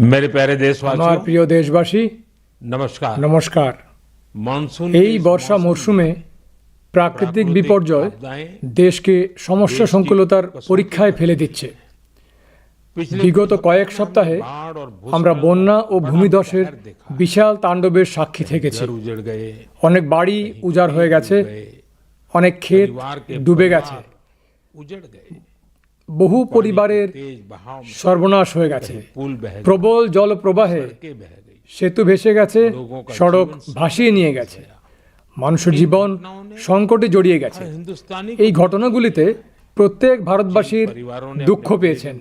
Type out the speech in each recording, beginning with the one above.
मेरे प्यारे আমার देशवासियों প্রিয় দেশবাসী, नमस्कार। নমস্কার। मानसून এই বর্ষা মরশুমে প্রাকৃতিক বিপর্যয় দেশকে সমস্যা সংকুলতার পরীক্ষায় ফেলে দিচ্ছে। বিগত কয়েক সপ্তাহে আমরা বন্যা ও ভূমিধসের বিশাল তাণ্ডবের সাক্ষী থেকেছি। অনেক বাড়ি উজাড় হয়ে গেছে, অনেক ক্ষেত ডুবে গেছে, বহু পরিবারের সর্বনাশ হয়ে গেছে। প্রবল জলপ্রবাহে সেতু ভেসে গেছে, সড়ক ভাসিয়ে নিয়ে গেছে, মানুষের জীবন সংকটে জড়িয়ে গেছে। এই ঘটনাগুলিতে প্রত্যেক ভারতবাসীর দুঃখ পেয়েছেন।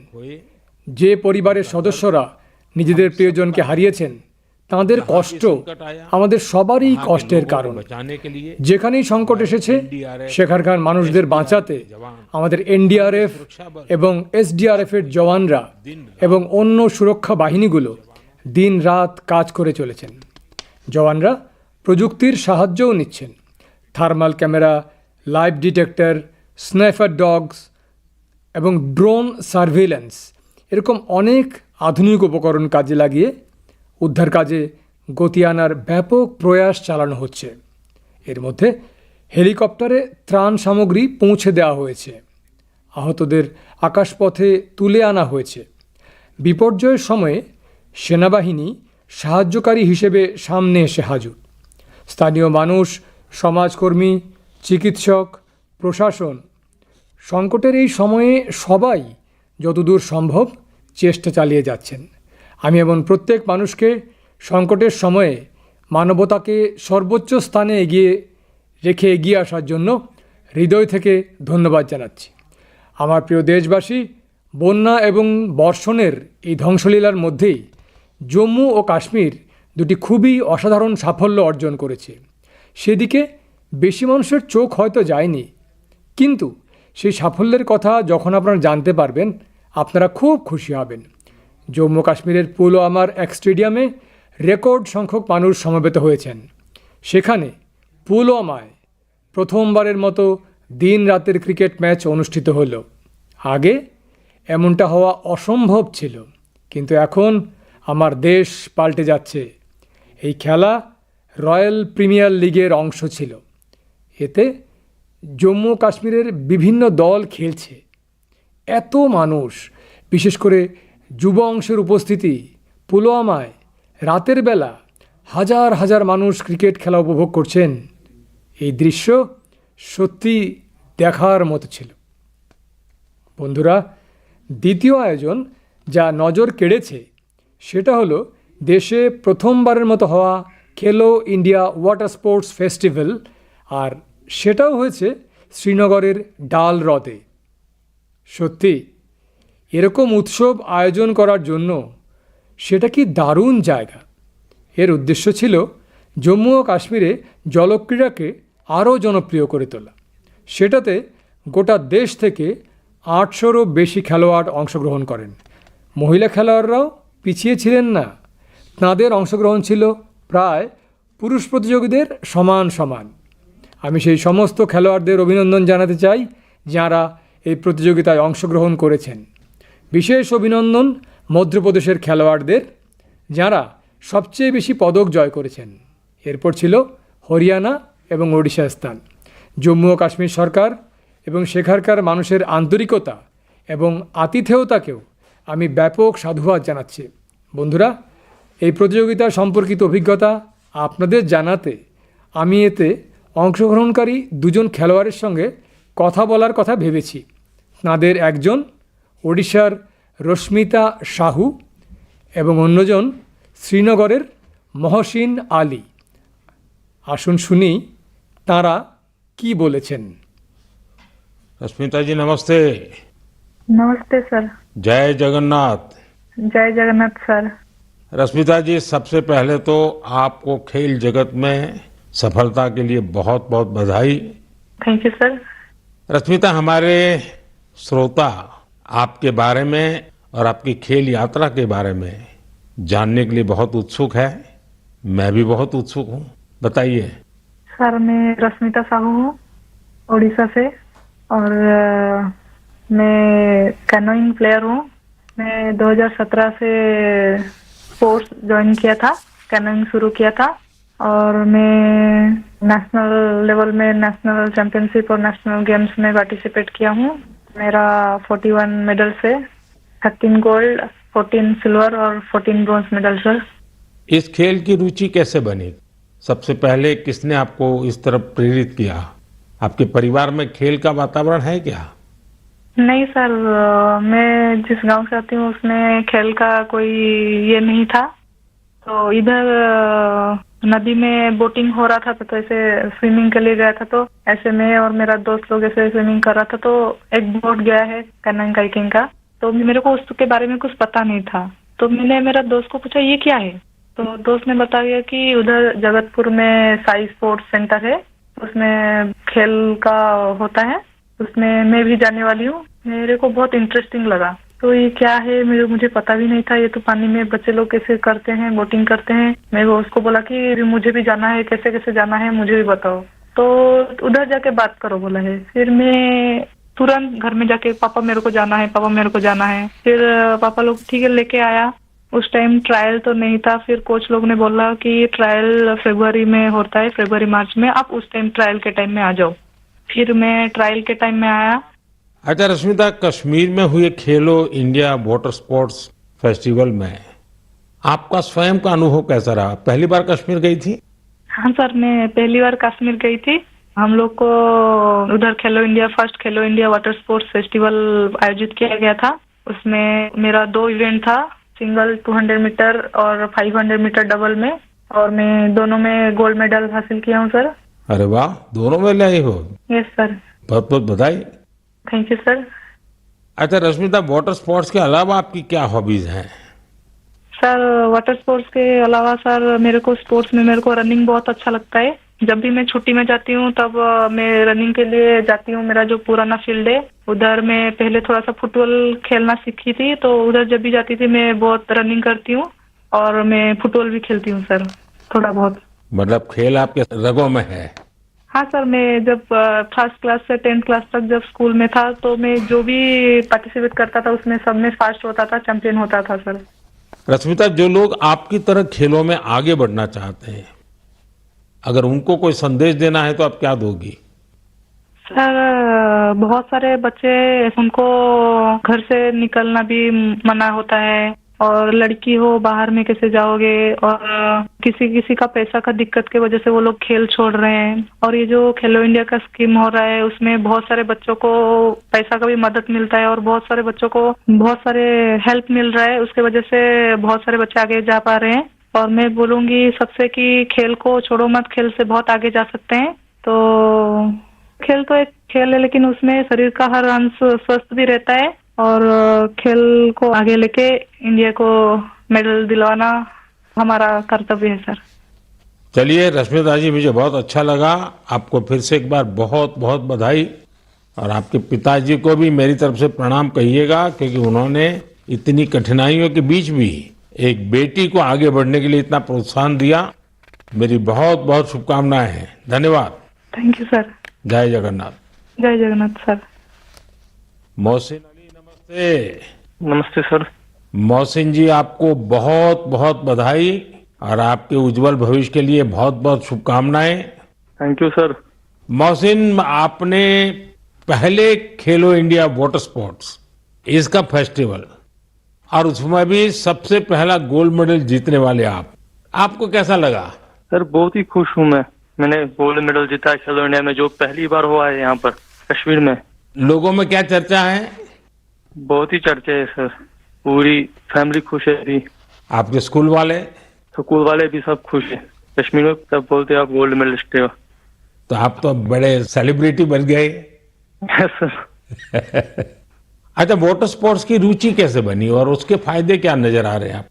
যে পরিবারের সদস্যরা নিজেদের প্রিয়জনকে হারিয়েছেন, তাদের কষ্ট আমাদের সবারই কষ্টের কারণ। যেখানেই সংকট এসেছে, সেখানকার মানুষদের বাঁচাতে আমাদের এনডিআরএফ এবং এসডিআরএফ এর জওয়ানরা এবং অন্য সুরক্ষা বাহিনীগুলো দিন রাত কাজ করে চলেছেন। জওয়ানরা প্রযুক্তির সাহায্যও নিচ্ছেন। Thermal camera, live detector, sniper dogs এবং ড্রোন সার্ভেইলেন্স এরকম অনেক আধুনিক উপকরণ কাজে লাগিয়ে উদ্ধার কাজে গতি আনার ব্যাপক প্রয়াস চালানো হচ্ছে। এর মধ্যে হেলিকপ্টারে ত্রাণ সামগ্রী পৌঁছে দেওয়া হয়েছে, আহতদের আকাশপথে তুলে আনা হয়েছে। বিপর্যয়ের সময়ে সেনাবাহিনী সাহায্যকারী হিসেবে সামনে এসে হাজির। স্থানীয় মানুষ, সমাজকর্মী, চিকিৎসক, প্রশাসন সংকটের এই সময়ে সবাই যতদূর সম্ভব চেষ্টা চালিয়ে যাচ্ছেন। আমি এমন প্রত্যেক মানুষকে সংকটের সময়ে মানবতাকে সর্বোচ্চ স্থানে এগিয়ে আসার জন্য হৃদয় থেকে ধন্যবাদ জানাচ্ছি। আমার প্রিয় দেশবাসী, বন্যা এবং বর্ষণের এই ধ্বংসলীলার মধ্যেই জম্মু ও কাশ্মীর দুটি খুবই অসাধারণ সাফল্য অর্জন করেছে। সেদিকে বেশি মানুষের চোখ হয়তো যায়নি, কিন্তু সেই সাফল্যের কথা যখন আপনারা জানতে পারবেন, আপনারা খুব খুশি হবেন। জম্মু কাশ্মীরের পুলওয়ামার এক স্টেডিয়ামে রেকর্ড সংখ্যক মানুষ সমবেত হয়েছেন। সেখানে পুলওয়ামায় প্রথমবারের মতো দিন রাতের ক্রিকেট ম্যাচ অনুষ্ঠিত হলো। আগে এমনটা হওয়া অসম্ভব ছিল, কিন্তু এখন আমার দেশ পাল্টে যাচ্ছে। এই খেলা রয়্যাল প্রিমিয়ার লিগের অংশ ছিল। এতে জম্মু কাশ্মীরের বিভিন্ন দল খেলছে। এত মানুষ, বিশেষ করে যুব অংশের উপস্থিতি, পুলওয়ামায় রাতের বেলা হাজার হাজার মানুষ ক্রিকেট খেলা উপভোগ করছেন। এই দৃশ্য সত্যি দেখার মতো ছিল। বন্ধুরা, দ্বিতীয় আয়োজন যা নজর কেড়েছে সেটা হলো দেশে প্রথমবারের মতো হওয়া খেলো ইন্ডিয়া ওয়াটার স্পোর্টস ফেস্টিভ্যাল, আর সেটাও হয়েছে শ্রীনগরের ডাল হ্রদে। সত্যি এরকম উৎসব আয়োজন করার জন্য সেটা কি দারুণ জায়গা। এর উদ্দেশ্য ছিল জম্মু ও কাশ্মীরে জলক্রীড়াকে আরও জনপ্রিয় করে তোলা। সেটাতে গোটা দেশ থেকে 800রও বেশি খেলোয়াড় অংশগ্রহণ করেন। মহিলা খেলোয়াড়রাও পিছিয়ে ছিলেন না, তাঁদের অংশগ্রহণ ছিল প্রায় পুরুষ প্রতিযোগীদের সমান সমান। আমি সেই সমস্ত খেলোয়াড়দের অভিনন্দন জানাতে চাই যাঁরা এই প্রতিযোগিতায় অংশগ্রহণ করেছেন। বিশেষ অভিনন্দন মধ্যপ্রদেশের খেলোয়াড়দের, যাঁরা সবচেয়ে বেশি পদক জয় করেছেন। এরপর ছিল হরিয়ানা এবং ওড়িশা স্থান। জম্মু ও কাশ্মীর সরকার এবং সেখানকার মানুষের আন্তরিকতা এবং আতিথেয়তাকেও আমি ব্যাপক সাধুবাদ জানাচ্ছি। বন্ধুরা, এই প্রতিযোগিতা সম্পর্কিত অভিজ্ঞতা আপনাদের জানাতে আমি এতে অংশগ্রহণকারী দুজন খেলোয়াড়ের সঙ্গে কথা বলার কথা ভেবেছি। তাঁদের একজন ওড়িশার রশ্মিতা সাহু এবং অন্যজন শ্রীনগরের মহসিন আলী। আসুন শুনি তাঁরা কি বলেছেন। रश्मिता जी नमस्ते। नमस्ते सर। जय जगन्नाथ। जय जगन्नाथ सर। रश्मिता जी, सबसे पहले तो आपको खेल जगत में सफलता के लिए बहुत बहुत बधाई। Thank you sir. रश्मिता, हमारे श्रोता आपके बारे में और आपकी खेल यात्रा के बारे में जानने के लिए बहुत उत्सुक है। मैं भी बहुत उत्सुक हूँ, बताइए। सर, मैं रश्मिता साहू हूँ, उड़ीसा से, और मैं कैनोइंग प्लेयर हूँ। मैं 2017 से स्पोर्ट्स ज्वाइन किया था, कैनोइंग शुरू किया था और मैं नेशनल लेवल में नेशनल चैंपियनशिप और नेशनल गेम्स में पार्टिसिपेट किया हूँ। मेरा 41 मेडल्स है, 13 गोल्ड, 14 सिल्वर और 14 ब्रॉन्ज मेडल सर। इस खेल की रुचि कैसे बनी? सबसे पहले किसने आपको इस तरफ प्रेरित किया? आपके परिवार में खेल का वातावरण है क्या? नहीं सर, मैं जिस गांव से आती हूँ उसमें खेल का कोई ये नहीं था। तो इधर नदी में बोटिंग हो रहा था तो ऐसे स्विमिंग के लिए गया था, तो ऐसे मैं और मेरा दोस्त लोग ऐसे स्विमिंग कर रहा था तो एक बोट गया है कैनोइंग काइकिंग का, तो मेरे को उसके बारे में कुछ पता नहीं था। तो मैंने मेरा दोस्त को पूछा ये क्या है, तो दोस्त ने बताया कि उधर जगतपुर में साई स्पोर्ट्स सेंटर है, उसमें खेल का होता है, उसमें मैं भी जाने वाली हूँ। मेरे को बहुत इंटरेस्टिंग लगा। तो ये क्या है मुझे पता भी नहीं था। ये तो पानी में बच्चे लोग कैसे करते हैं, बोटिंग करते हैं। मैं उसको बोला कि मुझे भी जाना है, कैसे कैसे जाना है मुझे भी बताओ। तो उधर जाके बात करो बोला है। फिर मैं तुरंत घर में जाके पापा मेरे को जाना है, पापा मेरे को जाना है। फिर पापा लोग ठीक है लेके आया। उस टाइम ट्रायल तो नहीं था। फिर कोच लोग ने बोला कि ट्रायल फरवरी में होता है, फरवरी मार्च में, आप उस टाइम ट्रायल के टाइम में आ जाओ। फिर मैं ट्रायल के टाइम में आया। अच्छा रश्मिता, कश्मीर में हुए खेलो इंडिया वाटर स्पोर्ट्स फेस्टिवल में आपका स्वयं का अनुभव कैसा रहा? पहली बार कश्मीर गई थी? हाँ सर, मैं पहली बार कश्मीर गई थी। हम लोग को उधर फर्स्ट खेलो इंडिया वाटर स्पोर्ट्स फेस्टिवल आयोजित किया गया था। उसमें मेरा 2 इवेंट था, सिंगल 200 मीटर और 500 मीटर डबल में, और मैं दोनों में गोल्ड मेडल हासिल किया हूँ सर। अरे वाह, दोनों में लाई हो? Yes sir. बहुत बहुत बधाई। Thank you sir. अच्छा रश्मिता, वाटर स्पोर्ट्स के अलावा आपकी क्या हॉबीज हैं? सर वाटर स्पोर्ट्स के अलावा सर मेरे को रनिंग बहुत अच्छा लगता है। जब भी मैं छुट्टी में जाती हूँ तब मैं रनिंग के लिए जाती हूँ। मेरा जो पुराना फील्ड है उधर मैं पहले थोड़ा सा फुटबॉल खेलना सीखी थी, तो उधर जब भी जाती थी मैं बहुत रनिंग करती हूँ और मैं फुटबॉल भी खेलती हूँ सर, थोड़ा बहुत। मतलब खेल आपके रगों में है? हाँ सर, मैं जब फर्स्ट क्लास से 10th क्लास तक जब स्कूल में था तो मैं जो भी पार्टिसिपेट करता था उसमें सब में फर्स्ट होता था, चैंपियन होता था सर। रश्मिता, जो लोग आपकी तरह खेलों में आगे बढ़ना चाहते हैं, अगर उनको कोई संदेश देना है तो आप क्या दोगी? सर बहुत सारे बच्चे, उनको घर से निकलना भी मना होता है, और लड़की हो बाहर में कैसे जाओगे, और किसी किसी का पैसा का दिक्कत की वजह से वो लोग खेल छोड़ रहे हैं। और ये जो खेलो इंडिया का स्कीम हो रहा है उसमें बहुत सारे बच्चों को पैसा का भी मदद मिलता है और बहुत सारे बच्चों को बहुत सारे हेल्प मिल रहा है। उसके वजह से बहुत सारे बच्चे आगे जा पा रहे हैं। और मैं बोलूंगी सबसे कि खेल को छोड़ो मत, खेल से बहुत आगे जा सकते हैं। तो खेल तो एक खेल है, लेकिन उसमें शरीर का हर अंश स्वस्थ भी रहता है, और खेल को आगे लेके इंडिया को मेडल दिलवाना हमारा कर्तव्य है सर। चलिए रश्मिता जी, मुझे बहुत अच्छा लगा। आपको फिर से एक बार बहुत बहुत बधाई, और आपके पिताजी को भी मेरी तरफ से प्रणाम कहिएगा, क्योंकि उन्होंने इतनी कठिनाइयों के बीच भी एक बेटी को आगे बढ़ने के लिए इतना प्रोत्साहन दिया। मेरी बहुत बहुत शुभकामनाएं हैं। धन्यवाद। Thank you sir. जय जगन्नाथ। जय जगन्नाथ सर। मोहसिन अली, नमस्ते। नमस्ते सर। मोहसिन जी, आपको बहुत बहुत बधाई और आपके उज्जवल भविष्य के लिए बहुत बहुत शुभकामनाएं। Thank you sir. मोहसिन, आपने पहले खेलो इंडिया वाटर स्पोर्ट्स इसका फेस्टिवल, और उसमें भी सबसे पहला गोल्ड मेडल जीतने वाले आपको कैसा लगा? सर बहुत ही खुश हूँ मैंने गोल्ड मेडल जीता है खेलो इंडिया में, जो पहली बार हुआ है यहाँ पर कश्मीर में। लोगों में क्या चर्चा है? बहुत ही चर्चा है सर, पूरी फैमिली खुश है अभी। आपके स्कूल वाले? स्कूल वाले भी सब खुश है। कश्मीर में सब बोलते हैं आप गोल्ड मेडलिस्ट हो। तो आप तो बड़े सेलिब्रिटी बन गए। Yes sir. अच्छा, वाटर स्पोर्ट्स की रुचि कैसे बनी और उसके फायदे क्या नजर आ रहे हैं आप?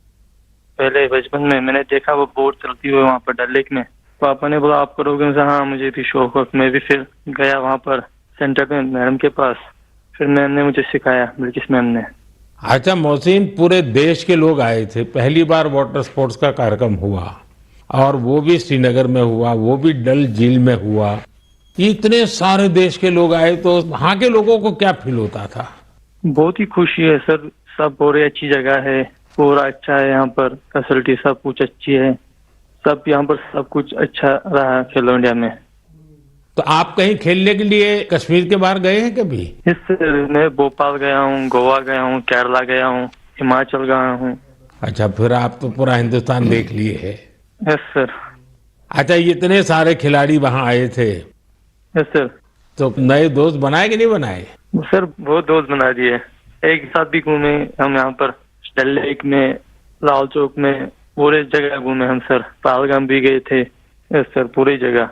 पहले बचपन में मैंने देखा वो बोट चलती हुई वहाँ पर डल लेक में, पापा ने बोला आप करोगे? हाँ मुझे भी शौक है। मैं भी फिर गया वहाँ पर सेंटर पे मैडम के पास, फिर मैम ने मुझे सिखाया, ब्रिटिश मैम ने। अच्छा मोहसिन, पूरे देश के लोग आए थे, पहली बार वाटर स्पोर्ट्स का कार्यक्रम हुआ, और वो भी श्रीनगर में हुआ, वो भी डल झील में हुआ। इतने सारे देश के लोग आए, तो वहाँ के लोगों को क्या फील होता था? बहुत ही खुशी है सर, सब बोल रहे अच्छी जगह है, पूरा अच्छा है, यहाँ पर फैसिलिटी सब कुछ अच्छी है, सब यहाँ पर सब कुछ अच्छा रहा है खेलो इंडिया में। तो आप कहीं खेलने के लिए कश्मीर के बाहर गए हैं कभी? इससे मैं भोपाल गया हूँ, गोवा गया हूँ, केरला गया हूँ, हिमाचल गया हूँ। अच्छा, फिर आप तो पूरा हिंदुस्तान देख लिए है। Yes sir. अच्छा, इतने सारे खिलाड़ी वहां आए थे, यस सर। तो नए दोस्त बनाए कि नहीं बनाए? सर बहुत दोस्त बना दिए, एक साथ भी घूमे हम यहाँ पर, डल लेक में, लाल चौक में, पूरे जगह घूमे हम सर। पहलगाम भी गए थे। यस सर, पूरी जगह।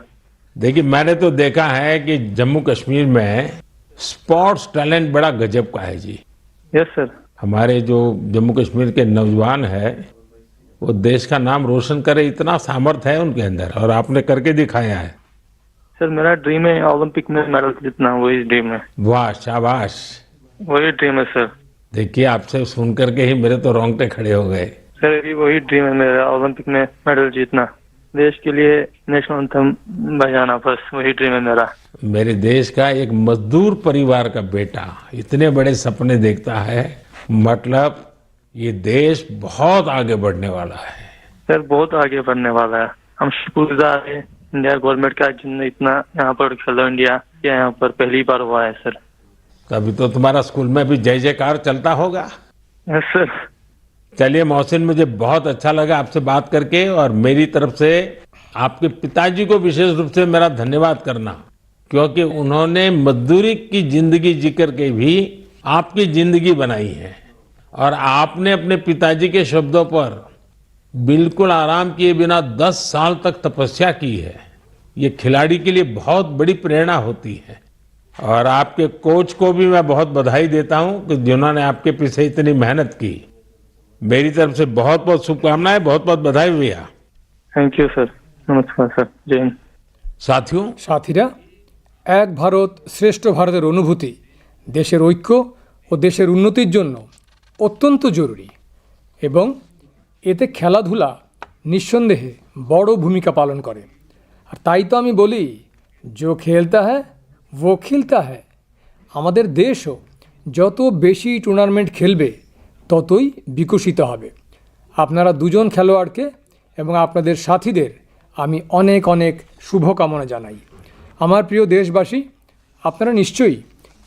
देखिए, मैंने तो देखा है कि जम्मू कश्मीर में स्पोर्ट्स टैलेंट बड़ा गजब का है जी। Yes sir. हमारे जो जम्मू कश्मीर के नौजवान है वो देश का नाम रोशन करे, इतना सामर्थ्य है उनके अंदर, और आपने करके दिखाया है। सर मेरा ड्रीम है ओलंपिक में मेडल जीतना, वही ड्रीम है। वाह, शाबाश। वही ड्रीम है सर। देखिए, आपसे सुन करके ही मेरे तो रोंगटे खड़े हो गए। सर अभी वही ड्रीम है मेरा, ओलंपिक में मेडल जीतना, देश के लिए नेशनल एंथम बजाना, बस वही ड्रीम है मेरा। मेरे देश का एक मजदूर परिवार का बेटा इतने बड़े सपने देखता है, मतलब ये देश बहुत आगे बढ़ने वाला है। सर बहुत आगे बढ़ने वाला है। हम शुक्रगुजार है इंडिया गवर्नमेंट का, जिनने इतना यहाँ पर खेलो इंडिया यहाँ पर पहली बार हुआ है सर। तभी तो तुम्हारा स्कूल में भी जय जयकार चलता होगा। Yes sir. चलिए मोहसिन, मुझे बहुत अच्छा लगा आपसे बात करके, और मेरी तरफ से आपके पिताजी को विशेष रूप से मेरा धन्यवाद करना, क्योंकि उन्होंने मजदूरी की जिंदगी जी करके भी आपकी जिंदगी बनाई है, और आपने अपने पिताजी के शब्दों पर बिल्कुल आराम किए बिना 10 साल तक तपस्या की है। ये खिलाड़ी के लिए बहुत बड़ी प्रेरणा होती है, और आपके कोच को भी मैं बहुत बधाई देता हूं कि जिन्होंने आपके पीछे इतनी मेहनत की। मेरी तरफ से बहुत बहुत शुभकामनाएं, बहुत बहुत बधाई भैया। Thank you sir. नमस्कार सर। जय हिंद। সাথীরা, এক ভারত শ্রেষ্ঠ ভারতের অনুভূতি দেশের ঐক্য ও দেশের উন্নতির জন্য অত্যন্ত জরুরি, এবং এতে খেলাধুলা নিঃসন্দেহে বড় ভূমিকা পালন করে। আর তাই তো আমি বলি, जो खेलता है वो खिलता है। আমাদের দেশও যত বেশি টুর্নামেন্ট খেলবে ততই বিকশিত হবে। আপনারা দুজন খেলোয়াড়কে এবং আপনাদের সাথীদের আমি অনেক অনেক শুভকামনা জানাই। আমার প্রিয় দেশবাসী, আপনারা নিশ্চয়ই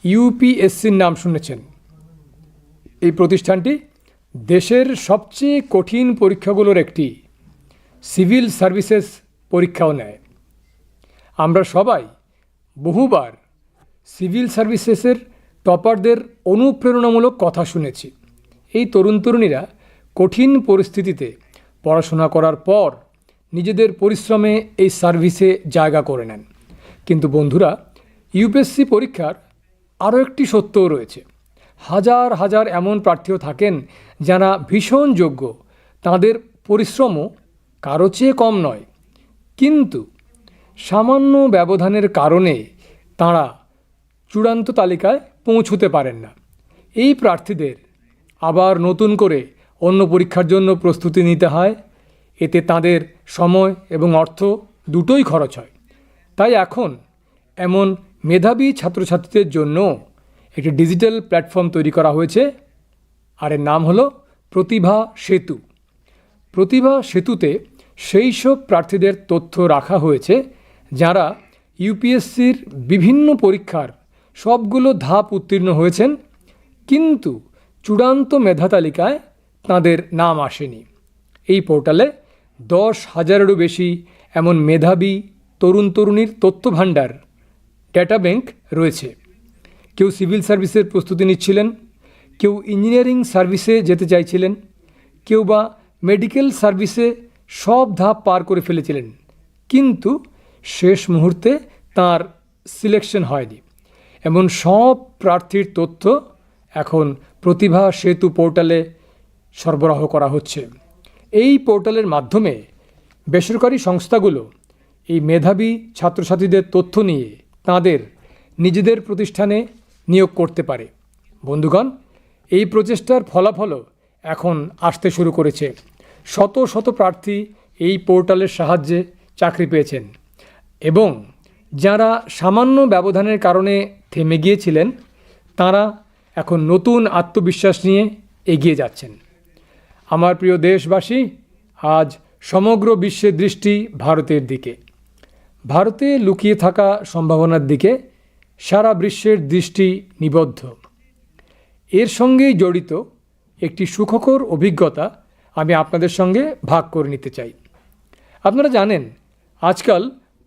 ইউপিএসসির নাম শুনেছেন। এই প্রতিষ্ঠানটি দেশের সবচেয়ে কঠিন পরীক্ষাগুলোর একটি, সিভিল সার্ভিসেস পরীক্ষাও নেয়। আমরা সবাই বহুবার সিভিল সার্ভিসেসের টপারদের অনুপ্রেরণামূলক কথা শুনেছি। এই তরুণ তরুণীরা কঠিন পরিস্থিতিতে পড়াশোনা করার পর নিজেদের পরিশ্রমে এই সার্ভিসে জায়গা করে নেন। কিন্তু বন্ধুরা, ইউপিএসসি পরীক্ষার আরও একটি সত্যও রয়েছে। হাজার হাজার এমন প্রার্থীও থাকেন যারা ভীষণ যোগ্য, তাদের পরিশ্রমও কারো চেয়ে কম নয়, কিন্তু সামান্য ব্যবধানের কারণে তাঁরা চূড়ান্ত তালিকায় পৌঁছতে পারেন না। এই প্রার্থীদের আবার নতুন করে অন্য পরীক্ষার জন্য প্রস্তুতি নিতে হয়। এতে তাদের সময় এবং অর্থ দুটোই খরচ হয়। তাই এখন এমন মেধাবী ছাত্রছাত্রীদের জন্য একটি ডিজিটাল প্ল্যাটফর্ম তৈরি করা হয়েছে, আর এর নাম হলো প্রতিভা সেতু। প্রতিভা সেতুতে সেই সব প্রার্থীদের তথ্য রাখা হয়েছে যারা ইউপিএসসির বিভিন্ন পরীক্ষার সবগুলো ধাপ উত্তীর্ণ হয়েছেন, কিন্তু চূড়ান্ত মেধা তালিকায় তাঁদের নাম আসেনি। এই পোর্টালে 10,000-এরও বেশি এমন মেধাবী তরুণ তরুণীর তথ্য ভাণ্ডার, ডেটা ব্যাংক রয়েছে। কেউ সিভিল সার্ভিসের প্রস্তুতি নিচ্ছিলেন, কেউ ইঞ্জিনিয়ারিং সার্ভিসে যেতে চাইছিলেন, কেউ বা মেডিকেল সার্ভিসে সব ধাপ পার করে ফেলেছিলেন, কিন্তু শেষ মুহূর্তে তার সিলেকশন হয়নি। এমন সব প্রার্থীর তথ্য এখন প্রতিভা সেতু পোর্টালে সরবরাহ করা হচ্ছে। এই পোর্টালের মাধ্যমে বেসরকারি সংস্থাগুলো এই মেধাবী ছাত্রছাত্রীদের তথ্য নিয়ে তাদের নিজেদের প্রতিষ্ঠানে নিয়োগ করতে পারে। বন্ধুগণ, এই প্রচেষ্টার ফলাফলও এখন আসতে শুরু করেছে। শত শত প্রার্থী এই পোর্টালের সাহায্যে চাকরি পেয়েছেন, এবং যারা সামান্য ব্যবধানের কারণে থেমে গিয়েছিলেন তারা এখন নতুন আত্মবিশ্বাস নিয়ে এগিয়ে যাচ্ছেন। আমার প্রিয় দেশবাসী, আজ সমগ্র বিশ্বের দৃষ্টি ভারতের দিকে। ভারতে লুকিয়ে থাকা সম্ভাবনার দিকে সারা বিশ্বের দৃষ্টি নিবদ্ধ। এর সঙ্গেই জড়িত একটি সুখকর অভিজ্ঞতা আমি আপনাদের সঙ্গে ভাগ করে নিতে চাই। আপনারা জানেন, আজকাল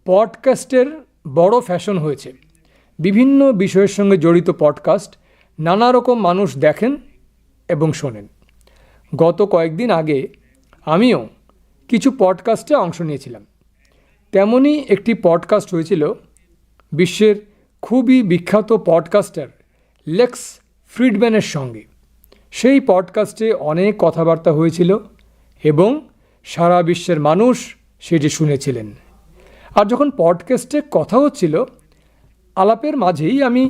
পডকাস্টের বড় ফ্যাশন হয়েছে। বিভিন্ন বিষয়ের সঙ্গে জড়িত পডকাস্ট নানা রকম মানুষ দেখেন এবং শোনেন। গত কয়েকদিন আগে আমিও কিছু পডকাস্টে অংশ নিয়েছিলাম। তেমনই একটি পডকাস্ট হয়েছিল বিশ্বের খুবই বিখ্যাত পডকাস্টার লেক্স ফ্রিডম্যানের সঙ্গে। সেই পডকাস্টে অনেক কথাবার্তা হয়েছিল এবং সারা বিশ্বের মানুষ সেটি শুনেছিলেন। আর যখন পডকাস্টে কথা হচ্ছিল, আলাপের মাঝেই আমি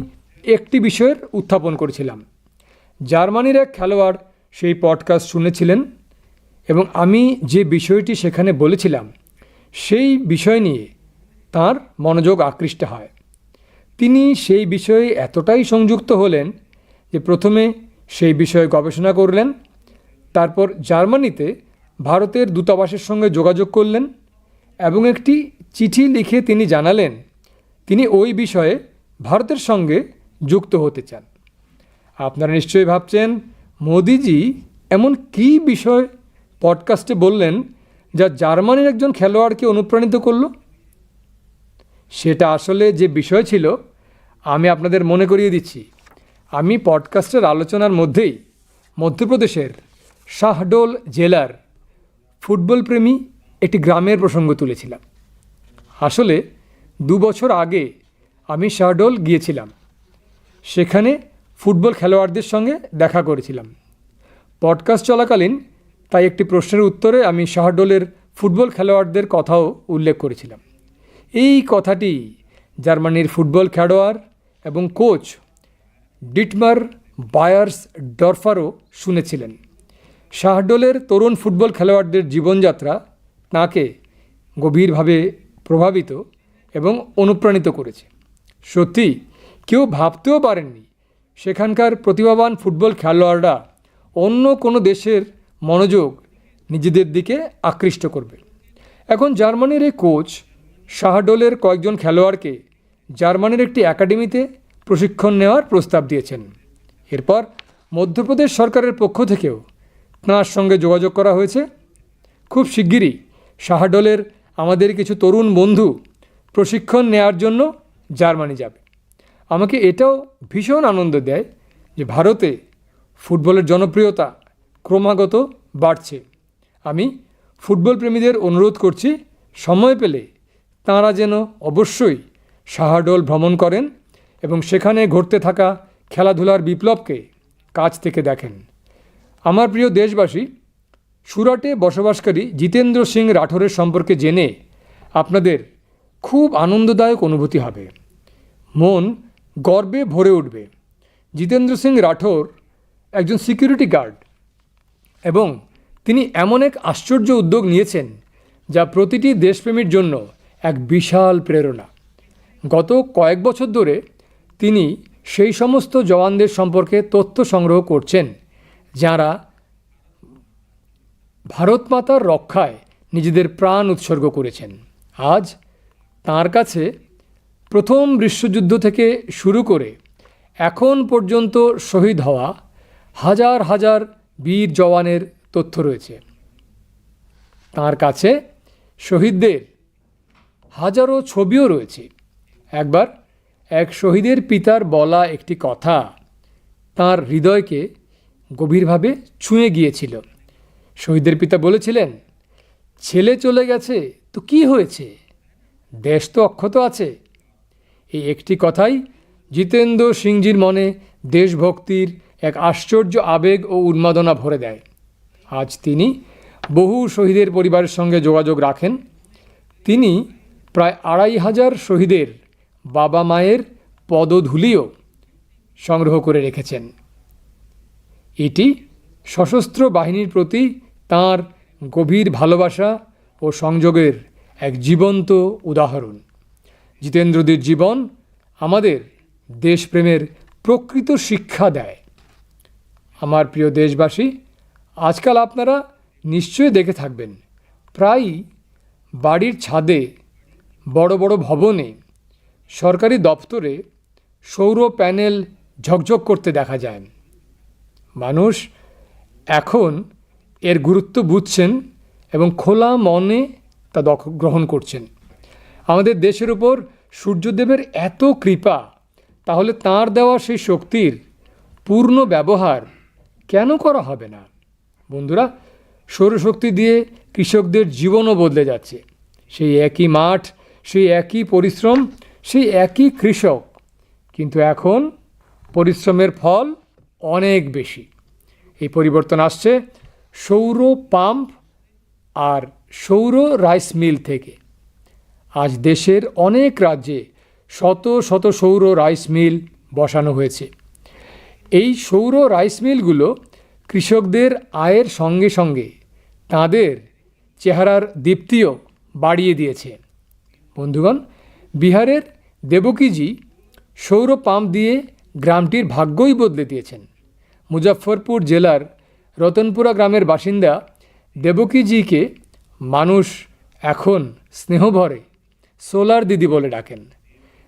একটি বিষয়ের উত্থাপন করেছিলাম। জার্মানির এক খেলোয়াড় সেই পডকাস্ট শুনেছিলেন এবং আমি যে বিষয়টি সেখানে বলেছিলাম সেই বিষয় নিয়ে তার মনোযোগ আকৃষ্ট হয়। তিনি সেই বিষয়ে এতটাই সংযুক্ত হলেন যে প্রথমে সেই বিষয়ে গবেষণা করলেন, তারপর জার্মানিতে ভারতের দূতাবাসের সঙ্গে যোগাযোগ করলেন এবং একটি চিঠি লিখে তিনি জানালেন তিনি ওই বিষয়ে ভারতের সঙ্গে যুক্ত হতে চান। আপনারা নিশ্চয়ই ভাবছেন, মোদিজি এমন কী বিষয় পডকাস্টে বললেন যা জার্মানির একজন খেলোয়াড়কে অনুপ্রাণিত করল? সেটা আসলে যে বিষয় ছিল আমি আপনাদের মনে করিয়ে দিচ্ছি। আমি পডকাস্টের আলোচনার মধ্যেই মধ্যপ্রদেশের শাহডোল জেলার ফুটবলপ্রেমী একটি গ্রামের প্রসঙ্গ তুলেছিলাম। আসলে 2 বছর আগে আমি শাহডোল গিয়েছিলাম। সেখানে ফুটবল খেলোয়াড়দের সঙ্গে দেখা করেছিলাম। পডকাস্ট চলাকালীন তাই একটি প্রশ্নের উত্তরে আমি শাহডোলের ফুটবল খেলোয়াড়দের কথাও উল্লেখ করেছিলাম। এই কথাটি জার্মানির ফুটবল খেলোয়াড় এবং কোচ ডিটমার বায়ার্সডর্ফারও শুনেছিলেন। শাহডোলের তরুণ ফুটবল খেলোয়াড়দের জীবনযাত্রা তাঁকে গভীরভাবে প্রভাবিত এবং অনুপ্রাণিত করেছে। সত্যি কেউ ভাবতেও পারেননি সেখানকার প্রতিভাবান ফুটবল খেলোয়াড়রা অন্য কোনো দেশের মনোযোগ নিজেদের দিকে আকৃষ্ট করবে। এখন জার্মানির এই কোচ শাহডোলের কয়েকজন খেলোয়াড়কে জার্মানির একটি একাডেমিতে প্রশিক্ষণ নেওয়ার প্রস্তাব দিয়েছেন। এরপর মধ্যপ্রদেশ সরকারের পক্ষ থেকেও তাঁর সঙ্গে যোগাযোগ করা হয়েছে। খুব শিগগিরই শাহডোলের আমাদের কিছু তরুণ বন্ধু প্রশিক্ষণ নেওয়ার জন্য জার্মানি যাবে। আমাকে এটাও ভীষণ আনন্দ দেয় যে ভারতে ফুটবলের জনপ্রিয়তা ক্রমাগত বাড়ছে। আমি ফুটবল প্রেমীদের অনুরোধ করছি, সময় পেলে তাঁরা যেন অবশ্যই শাহডোল ভ্রমণ করেন এবং সেখানে ঘটতে থাকা খেলাধুলার বিপ্লবকে কাছ থেকে দেখেন। আমার প্রিয় দেশবাসী, সুরাটে বসবাসকারী জিতেন্দ্র সিং রাঠোরের সম্পর্কে জেনে আপনাদের খুব আনন্দদায়ক অনুভূতি হবে, মন গর্বে ভরে উঠবে। জিতেন্দ্র সিং রাঠোর একজন সিকিউরিটি গার্ড এবং তিনি এমন এক আশ্চর্য উদ্যোগ নিয়েছেন যা প্রতিটি দেশপ্রেমীর জন্য এক বিশাল প্রেরণা। গত কয়েক বছর ধরে তিনি সেই সমস্ত জওয়ানদের সম্পর্কে তথ্য সংগ্রহ করছেন যারা ভারত মাতার রক্ষায় নিজেদের প্রাণ উৎসর্গ করেছেন। আজ তাঁর কাছে প্রথম বিশ্বযুদ্ধ থেকে শুরু করে এখন পর্যন্ত শহীদ হওয়া হাজার হাজার বীর জওয়ানের তথ্য রয়েছে। তাঁর কাছে শহীদদের হাজারো ছবিও রয়েছে। একবার এক শহীদের পিতার বলা একটি কথা তাঁর হৃদয়কে গভীরভাবে ছুঁয়ে গিয়েছিল। শহীদের পিতা বলেছিলেন, ছেলে চলে গেছে তো কি হয়েছে, দেশ তো অক্ষত আছে। এই একটি কথাই জিতেন্দ্র সিংজির মনে দেশভক্তির এক আশ্চর্য আবেগ ও উন্মাদনা ভরে দেয়। আজ তিনি বহু শহীদের পরিবারের সঙ্গে যোগাযোগ রাখেন। তিনি প্রায় 2500 শহীদের বাবা মায়ের পদধূলিও সংগ্রহ করে রেখেছেন। এটি সশস্ত্র বাহিনীর প্রতি তাঁর গভীর ভালোবাসা ও সংযোগের এক জীবন্ত উদাহরণ। জিতেন্দ্রদের জীবন আমাদের দেশপ্রেমের প্রকৃত শিক্ষা দেয়। আমার প্রিয় দেশবাসী, আজকাল আপনারা নিশ্চয়ই দেখে থাকবেন, প্রায়ই বাড়ির ছাদে, বড় বড় ভবনে, সরকারি দপ্তরে সৌর প্যানেল ঝকঝক করতে দেখা যায়। মানুষ এখন এর গুরুত্ব বুঝছেন এবং খোলা মনে তা গ্রহণ করছেন। আমাদের দেশের উপর সূর্যদেবের এত কৃপা, তাহলে তাঁর দেওয়া সেই শক্তির পূর্ণ ব্যবহার কেন করা হবে না? বন্ধুরা, সৌরশক্তি দিয়ে কৃষকদের জীবনও বদলে যাচ্ছে। সেই একই মাঠ, সেই একই পরিশ্রম, সেই একই কৃষক, কিন্তু এখন পরিশ্রমের ফল অনেক বেশি। এই পরিবর্তন আসছে সৌর পাম্প আর সৌর রাইস মিল থেকে। আজ দেশের অনেক রাজ্যে শত শত সৌর রাইস মিল বসানো হয়েছে। এই সৌর রাইস মিলগুলো কৃষকদের আয়ের সঙ্গে সঙ্গে তাদের চেহারার দীপ্তিও বাড়িয়ে দিয়েছে। বন্ধুগণ, বিহারের দেবকীজি সৌর পাম্প দিয়ে গ্রামটির ভাগ্যই বদলে দিয়েছেন। মুজফ্ফরপুর জেলার রতনপুরা গ্রামের বাসিন্দা দেবকীজিকে মানুষ এখন স্নেহভরে সোলার দিদি বলে ডাকেন।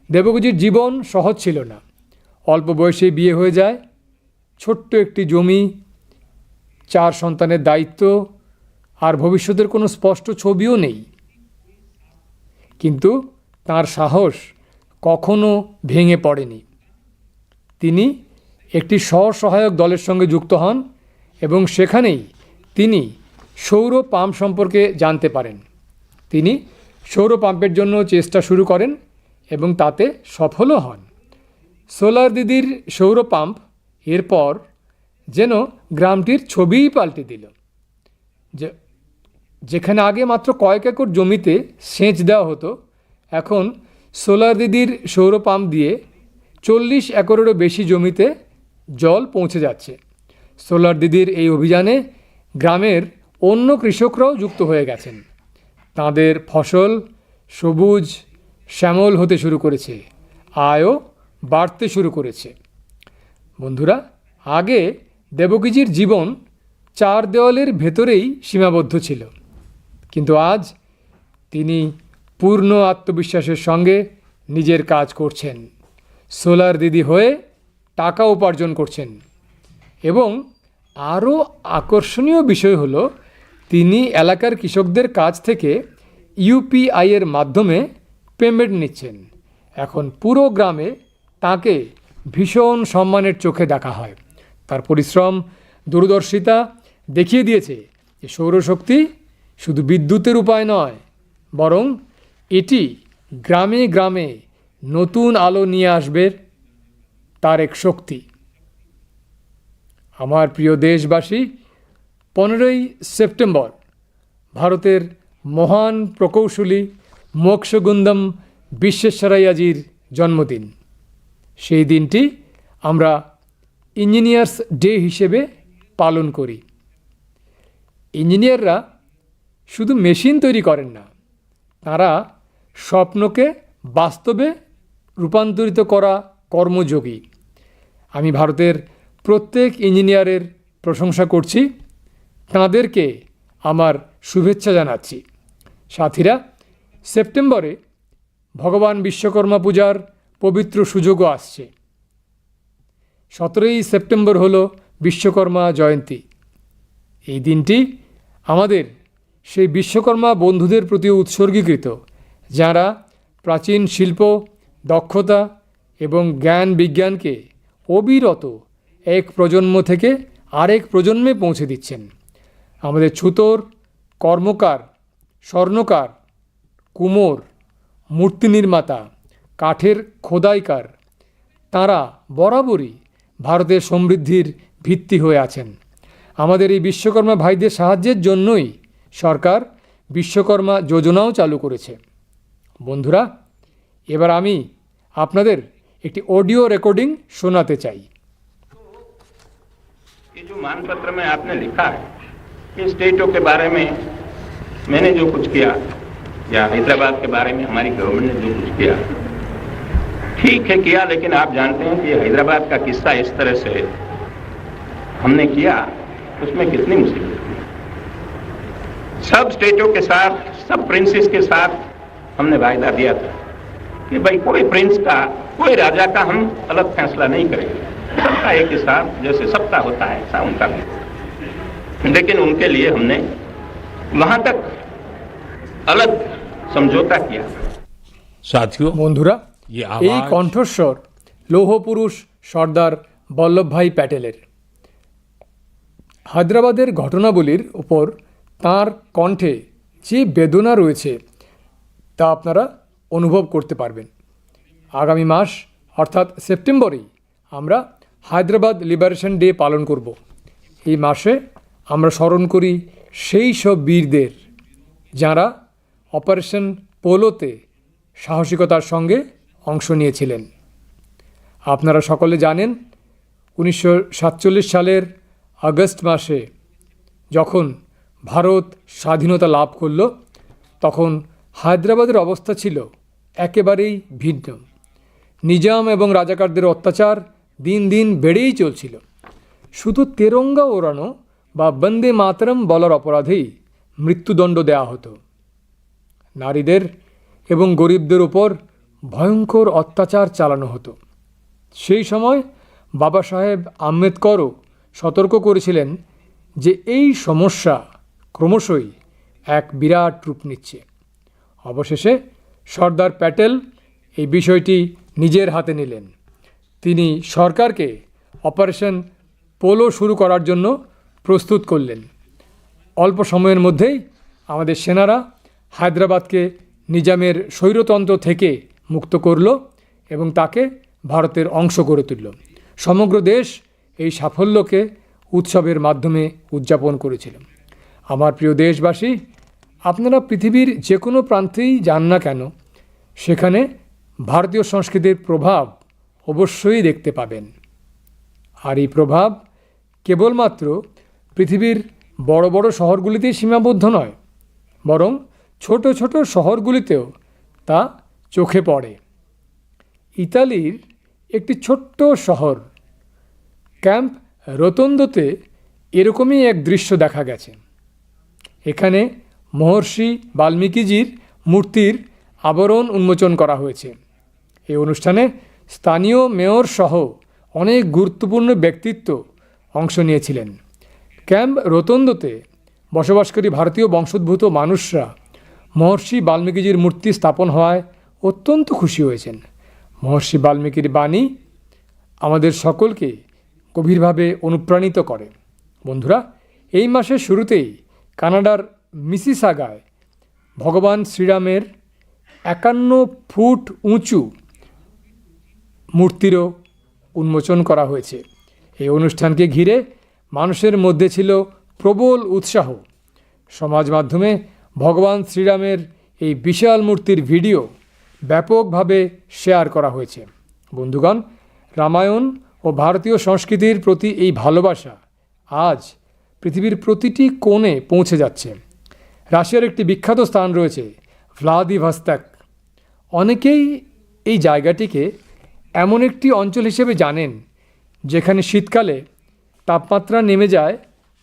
দেবকীজির জীবন সহজ ছিল না। অল্প বয়সে বিয়ে হয়ে যায়, ছোট্ট একটি জমি, 4 সন্তানের দায়িত্ব, আর ভবিষ্যতের কোনো স্পষ্ট ছবিও নেই। কিন্তু তার সাহস কখনো ভেঙে পড়েনি। তিনি একটি স্বসহায়ক দলের সঙ্গে যুক্ত হন এবং সেখানেই তিনি সৌর পাম্প সম্পর্কে জানতে পারেন। তিনি সৌর পাম্পের জন্য চেষ্টা শুরু করেন এবং তাতে সফলও হন। সোলার দিদির সৌর পাম্প এরপর যেন গ্রামটির ছবিই পাল্টে দিল। যেখানে আগে মাত্র কয়েক একর জমিতে সেচ দেওয়া হতো, এখন সোলার দিদির সৌর পাম্প দিয়ে 40 একরেরও বেশি জমিতে জল পৌঁছে যাচ্ছে। সোলার দিদির এই অভিযানে গ্রামের অন্য কৃষকরাও যুক্ত হয়ে গেছেন। তাদের ফসল সবুজ শ্যামল হতে শুরু করেছে, আয়ও বাড়তে শুরু করেছে। বন্ধুরা, আগে দেবকীজির জীবন 4 দেওয়ালের ভেতরেই সীমাবদ্ধ ছিল, কিন্তু আজ তিনি পূর্ণ আত্মবিশ্বাসের সঙ্গে নিজের কাজ করছেন। সোলার দিদি হয়ে টাকা উপার্জন করছেন এবং আরও আকর্ষণীয় বিষয় হলো, তিনি এলাকার কৃষকদের কাছ থেকে ইউপিআইয়ের মাধ্যমে পেমেন্ট নিচ্ছেন। এখন পুরো গ্রামে তাকে ভীষণ সম্মানের চোখে দেখা হয়। তার পরিশ্রম, দূরদর্শিতা দেখিয়ে দিয়েছে যে সৌরশক্তি শুধু বিদ্যুতের উপায় নয়, বরং এটি গ্রামে গ্রামে নতুন আলো নিয়ে আসবে তার এক শক্তি। আমার প্রিয় দেশবাসী, 15ই সেপ্টেম্বর ভারতের মহান প্রকৌশলী মোক্ষগুন্ডম বিশ্বেশ্বরাইয়াজির জন্মদিন। সেই দিনটি আমরা ইঞ্জিনিয়ার্স ডে হিসেবে পালন করি। ইঞ্জিনিয়াররা শুধু মেশিন তৈরি করেন না, তারা স্বপ্নকে বাস্তবে রূপান্তরিত করা কর্মযোগী। আমি ভারতের প্রত্যেক ইঞ্জিনিয়ারের প্রশংসা করছি, তাঁদেরকে আমার শুভেচ্ছা জানাচ্ছি। সাথীরা, সেপ্টেম্বরে ভগবান বিশ্বকর্মা পূজার পবিত্র সুযোগও আসছে। 17ই সেপ্টেম্বর হলো বিশ্বকর্মা জয়ন্তী। এই দিনটি আমাদের সেই বিশ্বকর্মা বন্ধুদের প্রতি উৎসর্গীকৃত, যারা প্রাচীন শিল্প, দক্ষতা এবং জ্ঞান বিজ্ঞানকে অবিরত এক প্রজন্ম থেকে আরেক প্রজন্মে পৌঁছে দিচ্ছেন। আমাদের ছুতোর, কর্মকার, স্বর্ণকার, কুমোর, মূর্তি নির্মাতা, কাঠের খোদাইকার, তাঁরা বরাবরই ভারতের সমৃদ্ধির ভিত্তি হয়ে আছেন। আমাদের এই বিশ্বকর্মা ভাইদের সাহায্যের জন্যই সরকার বিশ্বকর্মা যোজনাও চালু করেছে। বন্ধুরা, এবার আমি আপনাদের একটি অডিও রেকর্ডিং শোনাতে চাই। ये जो मानपत्र में आपने लिखा है, इन स्टेटों के बारे में मैंने जो कुछ किया, या हैदराबाद के बारे में हमारी गवर्नमेंट ने जो कुछ किया, ठीक है किया, लेकिन आप जानते हैं कि हैदराबाद का किस्सा इस तरह से हमने किया उसमें कितनी मुसीबत थी। सब स्टेटों के साथ, सब प्रिंसेस के साथ हमने वायदा दिया था कि भाई कोई प्रिंस का, कोई राजा का हम अलग फैसला नहीं करेंगे, सबका एक हिसाब, जैसे सबका होता है ऐसा उनका भी। लेकिन उनके लिए हमने वहां तक अलग समझौता किया। साथियों, বন্ধুরা, ये এই आवाज কণ্ঠস্বর লৌহ পুরুষ সর্দার বল্লভভাই প্যাটেলের। হায়দ্রাবাদের ঘটনাবলীর উপর তাঁর কণ্ঠে যে বেদনা রয়েছে তা আপনারা অনুভব করতে পারবেন। আগামী মাস অর্থাৎ সেপ্টেম্বরেই আমরা হায়দ্রাবাদ লিবারেশন ডে পালন করব। এই মাসে আমরা স্মরণ করি সেই সব বীরদের যাঁরা অপারেশন পোলোতে সাহসিকতার সঙ্গে অংশ নিয়েছিলেন। আপনারা সকলে জানেন 1947 সালের আগস্ট মাসে যখন ভারত স্বাধীনতা লাভ করল তখন হায়দ্রাবাদের অবস্থা ছিল একেবারেই ভিন্ন। নিজাম এবং রাজাকারদের অত্যাচার দিন দিন বেড়েই চলছিল। শুধু তেরঙ্গা ওড়ানো বা বন্দে মাতরম বলার অপরাধেই মৃত্যুদণ্ড দেওয়া হতো। নারীদের এবং গরিবদের উপর ভয়ঙ্কর অত্যাচার চালানো হতো। সেই সময় বাবা সাহেব আম্বেদকরও সতর্ক করেছিলেন যে এই সমস্যা ক্রমশই এক বিরাট রূপ নিচ্ছে। অবশেষে সর্দার প্যাটেল এই বিষয়টি নিজের হাতে নিলেন। তিনি সরকারকে অপারেশন পোলো শুরু করার জন্য প্রস্তুত করলেন। অল্প সময়ের মধ্যেই আমাদের সেনারা হায়দ্রাবাদকে নিজামের স্বৈরতন্ত্র থেকে মুক্ত করল এবং তাকে ভারতের অংশ করে তুলল। সমগ্র দেশ এই সাফল্যকে উৎসবের মাধ্যমে উদযাপন করেছিল। আমার প্রিয় দেশবাসী, আপনারা পৃথিবীর যে কোনো প্রান্তেই যান না কেন, সেখানে ভারতীয় সংস্কৃতির প্রভাব অবশ্যই দেখতে পাবেন। আর এই প্রভাব কেবলমাত্র পৃথিবীর বড় বড় শহরগুলিতেই সীমাবদ্ধ নয়, বরং ছোট ছোট শহরগুলিতেও তা চোখে পড়ে। ইতালির একটি ছোট্ট শহর ক্যাম্প রোতন্দোতে এরকমই এক দৃশ্য দেখা গেছে। এখানে মহর্ষি বাল্মীকিজির মূর্তির আবরণ উন্মোচন করা হয়েছে। এই অনুষ্ঠানে স্থানীয় মেয়র সহ অনেক গুরুত্বপূর্ণ ব্যক্তিত্ব অংশ নিয়েছিলেন। ক্যাম্প রোতন্দোতে বসবাসকারী ভারতীয় বংশোদ্ভূত মানুষরা মহর্ষি বাল্মীকিজির মূর্তি স্থাপন হওয়ায় অত্যন্ত খুশি হয়েছেন। মহর্ষি বাল্মীকির বাণী আমাদের সকলকে গভীরভাবে অনুপ্রাণিত করে। বন্ধুরা, এই মাসের শুরুতেই কানাডার মিসিসাগায় ভগবান শ্রীরামের 51 ফুট উঁচু মূর্তিরও উন্মোচন করা হয়েছে। এই অনুষ্ঠানকে ঘিরে মানুষের মধ্যে ছিল প্রবল উৎসাহ। সমাজ মাধ্যমে ভগবান শ্রীরামের এই বিশাল মূর্তির ভিডিও ব্যাপকভাবে শেয়ার করা হয়েছে। বন্ধুগণ, রামায়ণ ও ভারতীয় সংস্কৃতির প্রতি এই ভালোবাসা আজ পৃথিবীর প্রতিটি কোণে পৌঁছে যাচ্ছে। রাশিয়ার একটি বিখ্যাত স্থান রয়েছে ভ্লাদিভস্তাক। অনেকেই এই জায়গাটিকে এমন একটি অঞ্চল হিসেবে জানেন যেখানে শীতকালে তাপমাত্রা নেমে যায়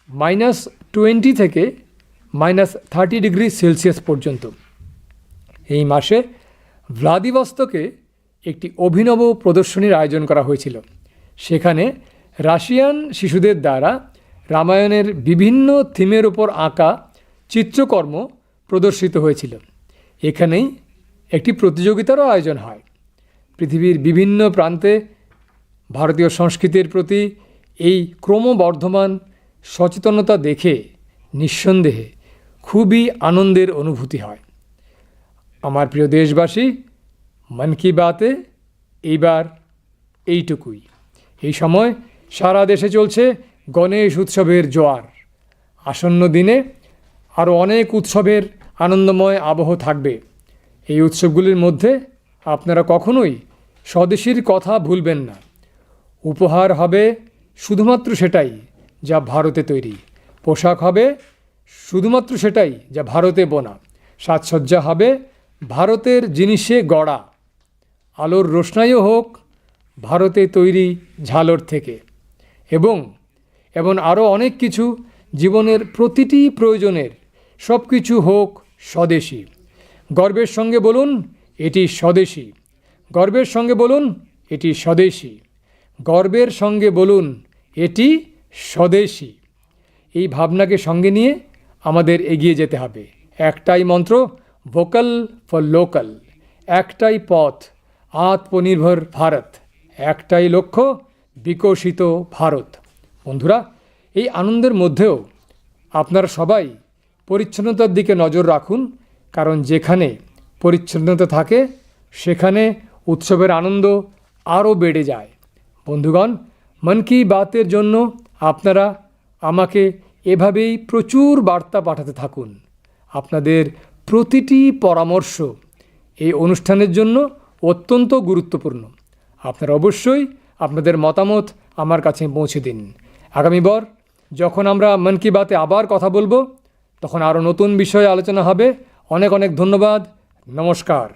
-20 থেকে -30 ডিগ্রি সেলসিয়াস পর্যন্ত। এই মাসে ভ্লাদিভস্তকে একটি অভিনব প্রদর্শনীর আয়োজন করা হয়েছিল। সেখানে রাশিয়ান শিশুদের দ্বারা রামায়ণের বিভিন্ন থিমের উপর আঁকা চিত্রকর্ম প্রদর্শিত হয়েছিল। এখানেই একটি প্রতিযোগিতারও আয়োজন হয়। পৃথিবীর বিভিন্ন প্রান্তে ভারতীয় সংস্কৃতির প্রতি এই ক্রমবর্ধমান সচেতনতা দেখে নিঃসন্দেহে খুবই আনন্দের অনুভূতি হয়। আমার প্রিয় দেশবাসী, মন কি বাতে এইবার এইটুকুই। এই সময় সারা দেশে চলছে গণেশ উৎসবের জোয়ার। আসন্ন দিনে আরও অনেক উৎসবের আনন্দময় আবহ থাকবে। এই উৎসবগুলির মধ্যে আপনারা কখনোই স্বদেশীর কথা ভুলবেন না। উপহার হবে শুধুমাত্র সেটাই যা ভারতে তৈরি, পোশাক হবে শুধুমাত্র সেটাই যা ভারতে বোনা, সাজসজ্জা হবে ভারতের জিনিসে গড়া, আলোর রোশনাইও হোক ভারতে তৈরি ঝালর থেকে, এবং এবং আরও অনেক কিছু, জীবনের প্রতিটি প্রয়োজনের সব কিছু হোক স্বদেশী। গর্বের সঙ্গে বলুন, এটি স্বদেশী। গর্বের সঙ্গে বলুন, এটি স্বদেশী। গর্বের সঙ্গে বলুন, এটি স্বদেশী। এই ভাবনাকে সঙ্গে নিয়ে আমাদের এগিয়ে যেতে হবে। একটাই মন্ত্র, ভোকাল ফর লোকাল। একটাই পথ, আত্মনির্ভর ভারত। একটাই লক্ষ্য, বিকশিত ভারত। বন্ধুরা, এই আনন্দের মধ্যেও আপনারা সবাই পরিচ্ছন্নতার দিকে নজর রাখুন, কারণ যেখানে পরিচ্ছন্নতা থাকে সেখানে উৎসবের আনন্দ আরও বেড়ে যায়। বন্ধুগণ, মন কি বাতের জন্য আপনারা আমাকে এভাবেই প্রচুর বার্তা পাঠাতে থাকুন। আপনাদের প্রতিটি পরামর্শ এই অনুষ্ঠানের জন্য অত্যন্ত গুরুত্বপূর্ণ। আপনারা অবশ্যই আপনাদের মতামত আমার কাছে পৌঁছে দিন। আগামীবার যখন আমরা মন কি বাতে আবার কথা বলবো, তখন আরও নতুন বিষয়ে আলোচনা হবে। অনেক অনেক ধন্যবাদ। নমস্কার।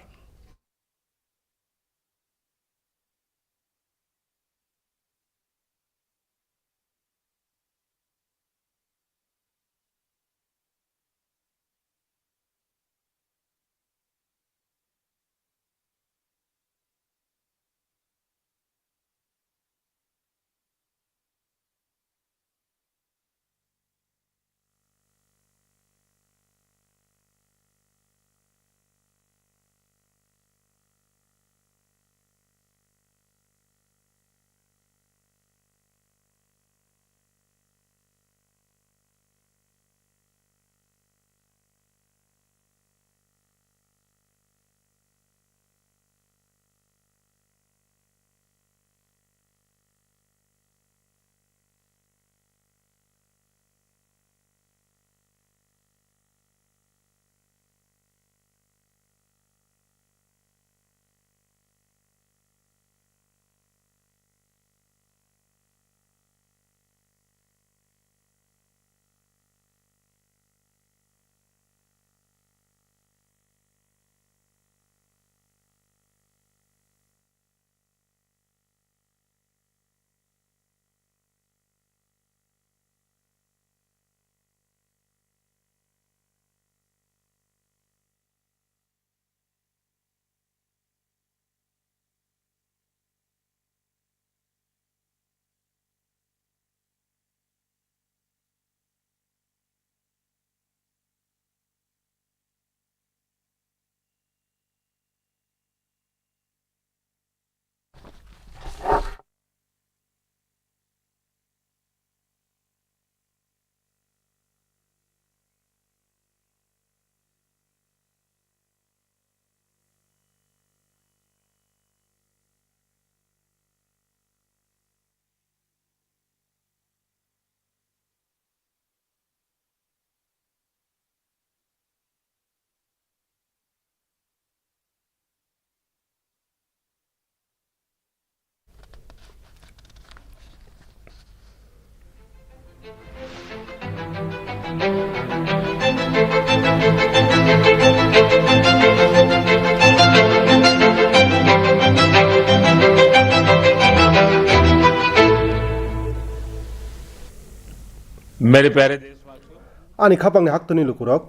मेरे प्यारे देशवासियों, आनी खापांनि हाक्तनि लुकुरक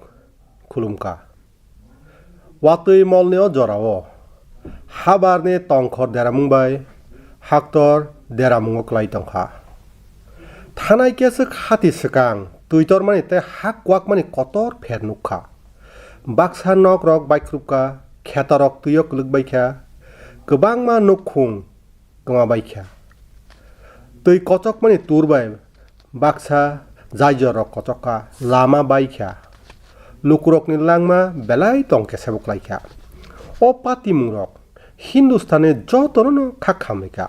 खुलुमका वातui मलनेओ जराओ हाबारने तंखर देरामुंबाय हाक्तर देरामुंगो क्लाइ तंखा थानाय केसो खाति सिकां तुइतर माने ते हाक वाक माने कतर फेर नुखा बाक्सा नक रक बायख्रुबका खेतारक तुयक लुकबायखा गोबां मा नुखुं गोमाबायखा तुइ कचक माने तुरबाय बाक्सा जायजरक कचका लामा बायखा लुकुरकनि लांमा बेलाय तंके सेबकलायखा ओ पातिमुरक हिंदुस्ताने जतरनो खाखामैखा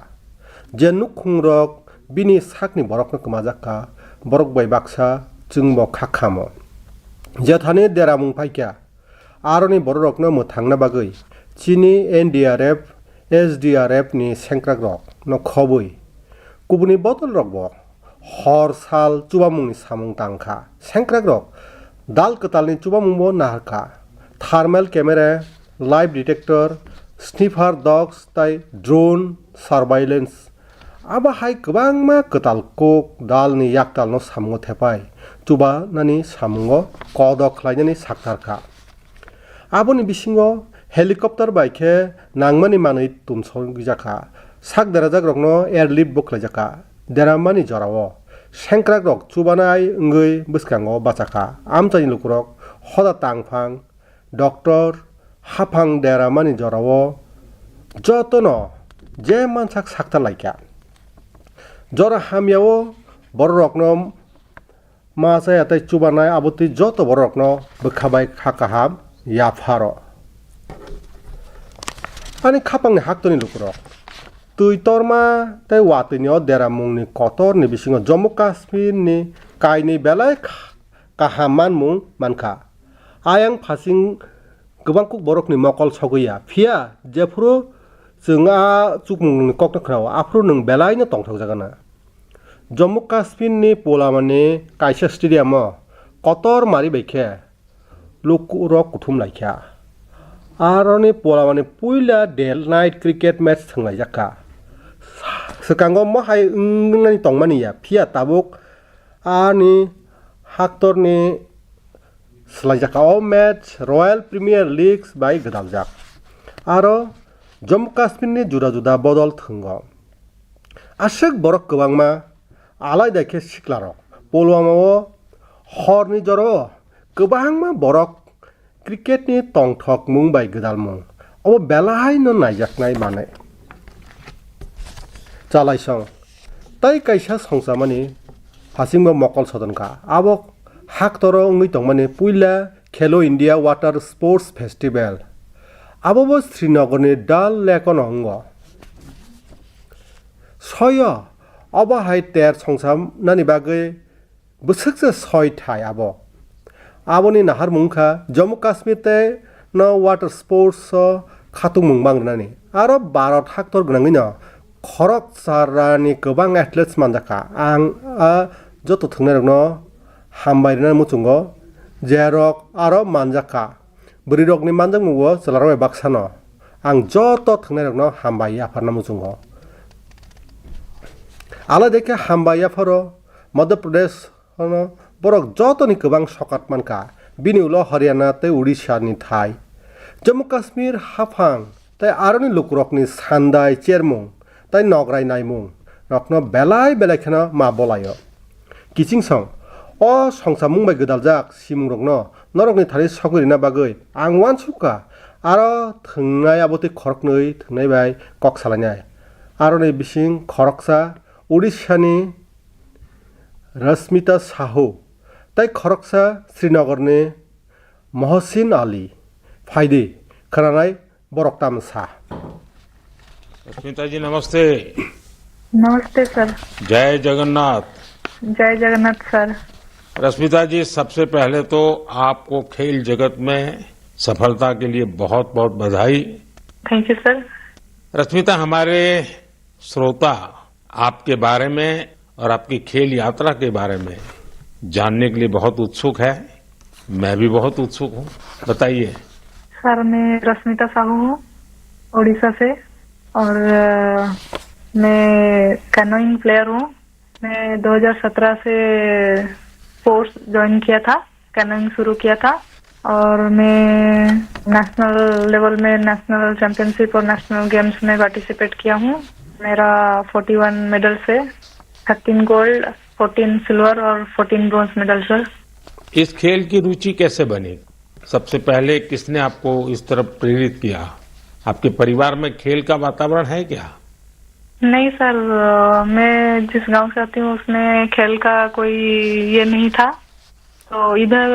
जे नुखुंरक बिनि साकनि बरकनो कमाजाका बरक बाय बाक्सा जोंबो खाखामो जेथाने देरामुं फायखा आरनि बररकनो मोथांना बागै चीनी एनडीआरएफ एसडीआरएफ नि सेंक्राग्रक न खबै गुबुनि बदल रकबो हर साल चुबामुंनि सामुं तांखा सेंक्राग्रक दाल कतालनि चुबामुंबो नाहारखा thermal camera live detector sniffer dogs ताई drone surveillance abo hai kwbangma kwtal kok dalni yaktalno samungo thepai chubanani samungo kodok khlainani saktarka aboni bisingo helicopter bai khe nangmani manui tumsongjaka sak derajak rokno airlift bo khlaijaka deramani jorao sengkrak rok chubanai ngui bwskango bachaka amchani lukurok hoda tangphang doctor hafang deramani jorao jotono je mansak sakta laika jora hamiao borokno masai atai chubanai abuti joto borokno bkhabai khakaham yafaro ani khapangni haktoni lukurok tui torma tai watini deramungni kotor ni bisingo Jammu Kashmir ni kaini belai kahaman mung manka ayang phasing gobangkuk borokni mokol sogoya phia jefuro जोंहा चुकमुंनि कक्ट खराव Afro नों बेलायनो तंथाव जागोना Jammu काश्मीरनि पोलामानि कायसा stadium कतर मारि बायखे लुकुरक कुथुम लायखा आरनि पोलामानि पुइला डे नाइट क्रिकेट मैच थंलायजाका सकांगो महाय इंगनानि तंमानिया फिया ताबुक आनि हाक्टरनि स्लायजाका अ मैच रॉयल प्रीमियर लीग्स बाय गदालजाक आरो Jammu Kashmir ni juda-juda bodol thungo ashek borok kwbangma alai daikhe siklarok polwamao horni joro kwbangma borok cricket ni tongthok mung bai gdal mung abo belai no naijaknai mane chalaisong tai kaisa songsamani hasingba mokol sodonka abo haktoro ungui tongmani puila Khelo India Water Sports Festival आबो श्रीनगरनि डाल लेकन अंग सय अबो हाय तेर संसामनानि बागै बोसोरसे सय थाय आबोनि नाहार मुंखा जम्मू काश्मीर ते न वाटर स्पोर्ट्स खातुं मुंबांगनानि आरो भारत हाक्टर गनांगिनो खरक सारानि गोबां एथलेट्स मानजाका आं जतो थंनायरनो हामबायना मुचुंगो जेरक आरो मानजाका Berirok ni manjang mugo selaroi baksano ang joto thangnai rokno hambai afarna muchungo ala dekhe hambai afaro Madhya Pradesh ono borok joto ni kwbang sokat manka bini ulo Haryana tei Odisha ni thai Jammu Kashmir hafang tei aroni lukurok ni sandai chermung tei nograi naimung rokno belai belai khena ma bolayo kiching song o songsamung bai gdaljak simung rokno norokni thari sogorina bagoi ang wansuka aro thungnai aboti khoroknoi thungnai bai kok salainai aroni bising khoroksa Odisha ni Rasmita Sahu tai khoroksa Srinagarni Mohsin Ali फायदे खनानाय बरक तामसा। रश्मिता जी नमस्ते। नमस्ते sir. जय जगन्नाथ। जय Jagannath sir. Rashmita जी, सबसे पहले तो आपको खेल जगत में सफलता के लिए बहुत बहुत बधाई। Thank you sir. रश्मिता, हमारे श्रोता आपके बारे में और आपकी खेल यात्रा के बारे में जानने के लिए बहुत उत्सुक है। मैं भी बहुत उत्सुक हूँ, बताइए। सर, मैं रश्मिता साहू हूँ, उड़ीसा से, और मैं कैनोइंग प्लेयर हूँ। मैं 2017 से कोर्स ज्वाइन किया था, कैनोइंग शुरू किया था, और मैं नेशनल लेवल में नेशनल चैंपियनशिप और नेशनल गेम्स में पार्टिसिपेट किया हूँ। मेरा 41 मेडल से 13 गोल्ड, 14 सिल्वर और 14 ब्रॉन्ज मेडल सर। इस खेल की रुचि कैसे बनी? सबसे पहले किसने आपको इस तरफ प्रेरित किया? आपके परिवार में खेल का वातावरण है क्या? नहीं सर, मैं जिस गांव से आती हूँ उसमें खेल का कोई ये नहीं था। तो इधर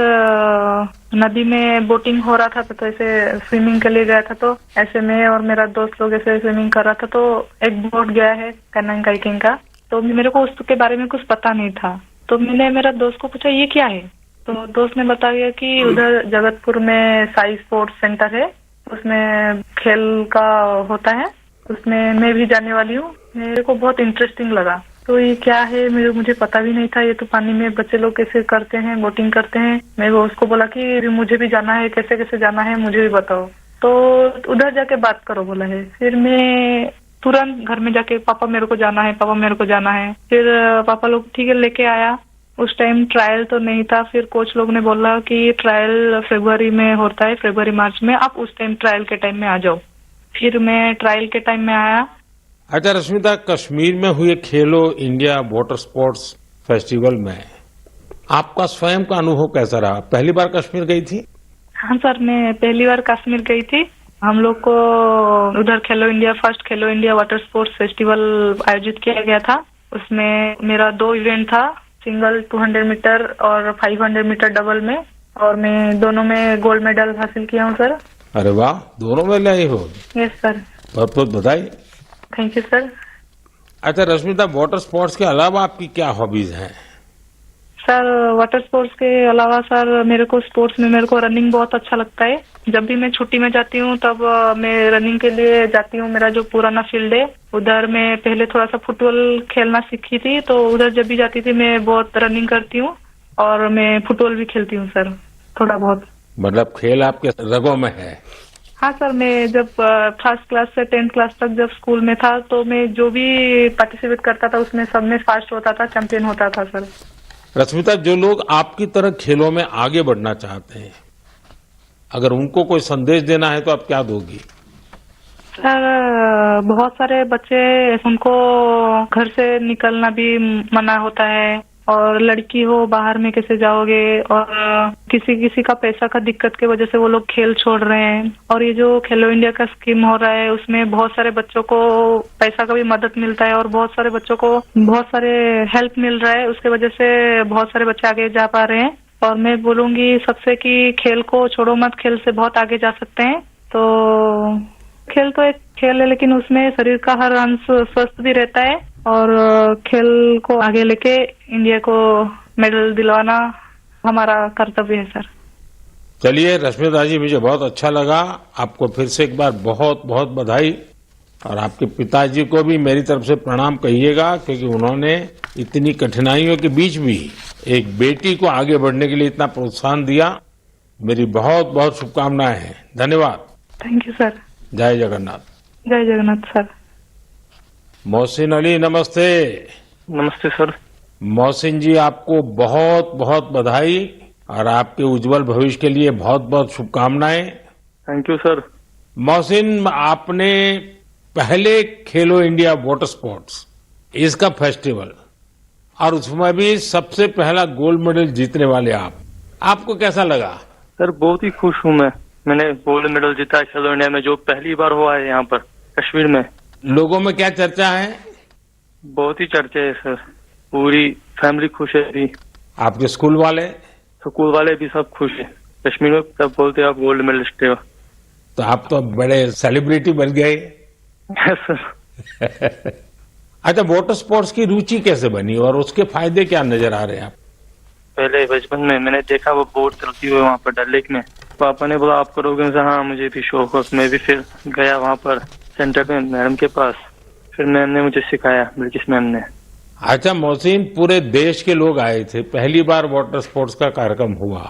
नदी में बोटिंग हो रहा था, तो ऐसे स्विमिंग के लिए गया था। तो ऐसे मैं और मेरा दोस्त लोग ऐसे स्विमिंग कर रहा था, तो एक बोट गया है कैनोइंग काइकिंग का। तो मेरे को उसके बारे में कुछ पता नहीं था। तो मैंने मेरा दोस्त को पूछा ये क्या है, तो दोस्त ने बताया कि उधर जगतपुर में साई स्पोर्ट्स सेंटर है, उसमें खेल का होता है, उसमें मैं भी जाने वाली हूँ। मेरे को बहुत इंटरेस्टिंग लगा। तो ये क्या है मुझे पता भी नहीं था। ये तो पानी में बच्चे लोग कैसे करते हैं, बोटिंग करते हैं। मैं उसको बोला कि मुझे भी जाना है, कैसे कैसे जाना है मुझे भी बताओ। तो उधर जाके बात करो बोला है। फिर मैं तुरंत घर में जाके पापा मेरे को जाना है, पापा मेरे को जाना है। फिर पापा लोग ठीक है लेके आया। उस टाइम ट्रायल तो नहीं था। फिर कोच लोग ने बोला कि ट्रायल फरवरी में होता है, फरवरी मार्च में, आप उस टाइम ट्रायल के टाइम में आ जाओ। फिर मैं ट्रायल के टाइम में आया। अच्छा रश्मिता, कश्मीर में हुए खेलो इंडिया वाटर स्पोर्ट्स फेस्टिवल में आपका स्वयं का अनुभव कैसा रहा? पहली बार कश्मीर गई थी? हाँ सर, मैं पहली बार कश्मीर गई थी। हम लोग को उधर फर्स्ट खेलो इंडिया वाटर स्पोर्ट्स फेस्टिवल आयोजित किया गया था। उसमें मेरा 2 इवेंट था, सिंगल 200 मीटर और 500 मीटर डबल में, और मैं दोनों में गोल्ड मेडल हासिल किया हूँ सर। अरे वाह, दोनों में लाई हो? Yes sir. बहुत बहुत बधाई। Thank you sir. अच्छा रश्मिता, वाटर स्पोर्ट्स के अलावा आपकी क्या हॉबीज हैं? सर वाटर स्पोर्ट्स के अलावा सर मेरे को रनिंग बहुत अच्छा लगता है। जब भी मैं छुट्टी में जाती हूँ तब मैं रनिंग के लिए जाती हूँ। मेरा जो पुराना फील्ड है उधर मैं पहले थोड़ा सा फुटबॉल खेलना सीखी थी, तो उधर जब भी जाती थी मैं बहुत रनिंग करती हूँ और मैं फुटबॉल भी खेलती हूँ सर, थोड़ा बहुत। मतलब खेल आपके रगों में है? हाँ सर, मैं जब फर्स्ट क्लास से 10th क्लास तक जब स्कूल में था तो मैं जो भी पार्टिसिपेट करता था उसमें सब में फर्स्ट होता था, चैंपियन होता था सर। रश्मिता, जो लोग आपकी तरह खेलों में आगे बढ़ना चाहते हैं, अगर उनको कोई संदेश देना है तो आप क्या दोगी? सर बहुत सारे बच्चे, उनको घर से निकलना भी मना होता है, और लड़की हो बाहर में कैसे जाओगे, और किसी का पैसा का दिक्कत की वजह से वो लोग खेल छोड़ रहे हैं। और ये जो खेलो इंडिया का स्कीम हो रहा है उसमें बहुत सारे बच्चों को पैसा का भी मदद मिलता है और बहुत सारे बच्चों को बहुत सारे हेल्प मिल रहा है। उसके वजह से बहुत सारे बच्चे आगे जा पा रहे हैं। और मैं बोलूंगी सबसे कि खेल को छोड़ो मत, खेल से बहुत आगे जा सकते हैं। तो खेल तो एक खेल है, लेकिन उसमें शरीर का हर अंश स्वस्थ भी रहता है, और खेल को आगे लेके इंडिया को मेडल दिलवाना हमारा कर्तव्य है सर। चलिए रश्मिता जी, मुझे बहुत अच्छा लगा। आपको फिर से एक बार बहुत बहुत बधाई, और आपके पिताजी को भी मेरी तरफ से प्रणाम कहिएगा, क्योंकि उन्होंने इतनी कठिनाइयों के बीच भी एक बेटी को आगे बढ़ने के लिए इतना प्रोत्साहन दिया। मेरी बहुत बहुत शुभकामनाएं हैं। धन्यवाद। Thank you sir. जय जगन्नाथ। जय जगन्नाथ सर। मोहसिन अली, नमस्ते। नमस्ते सर। मोहसिन जी, आपको बहुत बहुत बधाई और आपके उज्जवल भविष्य के लिए बहुत बहुत शुभकामनाएं। Thank you sir. मोहसिन, आपने पहले खेलो इंडिया वाटर स्पोर्ट्स इसका फेस्टिवल, और उसमें भी सबसे पहला गोल्ड मेडल जीतने वाले आपको कैसा लगा? सर बहुत ही खुश हूँ मैंने गोल्ड मेडल जीता है खेलो इंडिया में, जो पहली बार हुआ है यहाँ पर कश्मीर में। लोगों में क्या चर्चा है? बहुत ही चर्चा है सर, पूरी फैमिली खुश है अभी। आपके स्कूल वाले भी सब खुश है। कश्मीर में सब बोलते हैं आप गोल्ड मेडलिस्ट हो। तो आप तो बड़े सेलिब्रिटी बन गए। Yes sir. अच्छा, वाटर स्पोर्ट्स की रुचि कैसे बनी और उसके फायदे क्या नजर आ रहे हैं आप? पहले बचपन में मैंने देखा वो बोट चलती हुई वहाँ पर डल लेक में। पापा ने बोला आप करोगे? हाँ, मुझे भी शौक है। मैं भी फिर गया वहाँ पर सेंटर में मैडम के पास, फिर मैम ने मुझे सिखाया, बिल्किस मैम ने। अच्छा मोहसिन, पूरे देश के लोग आए थे, पहली बार वाटर स्पोर्ट्स का कार्यक्रम हुआ,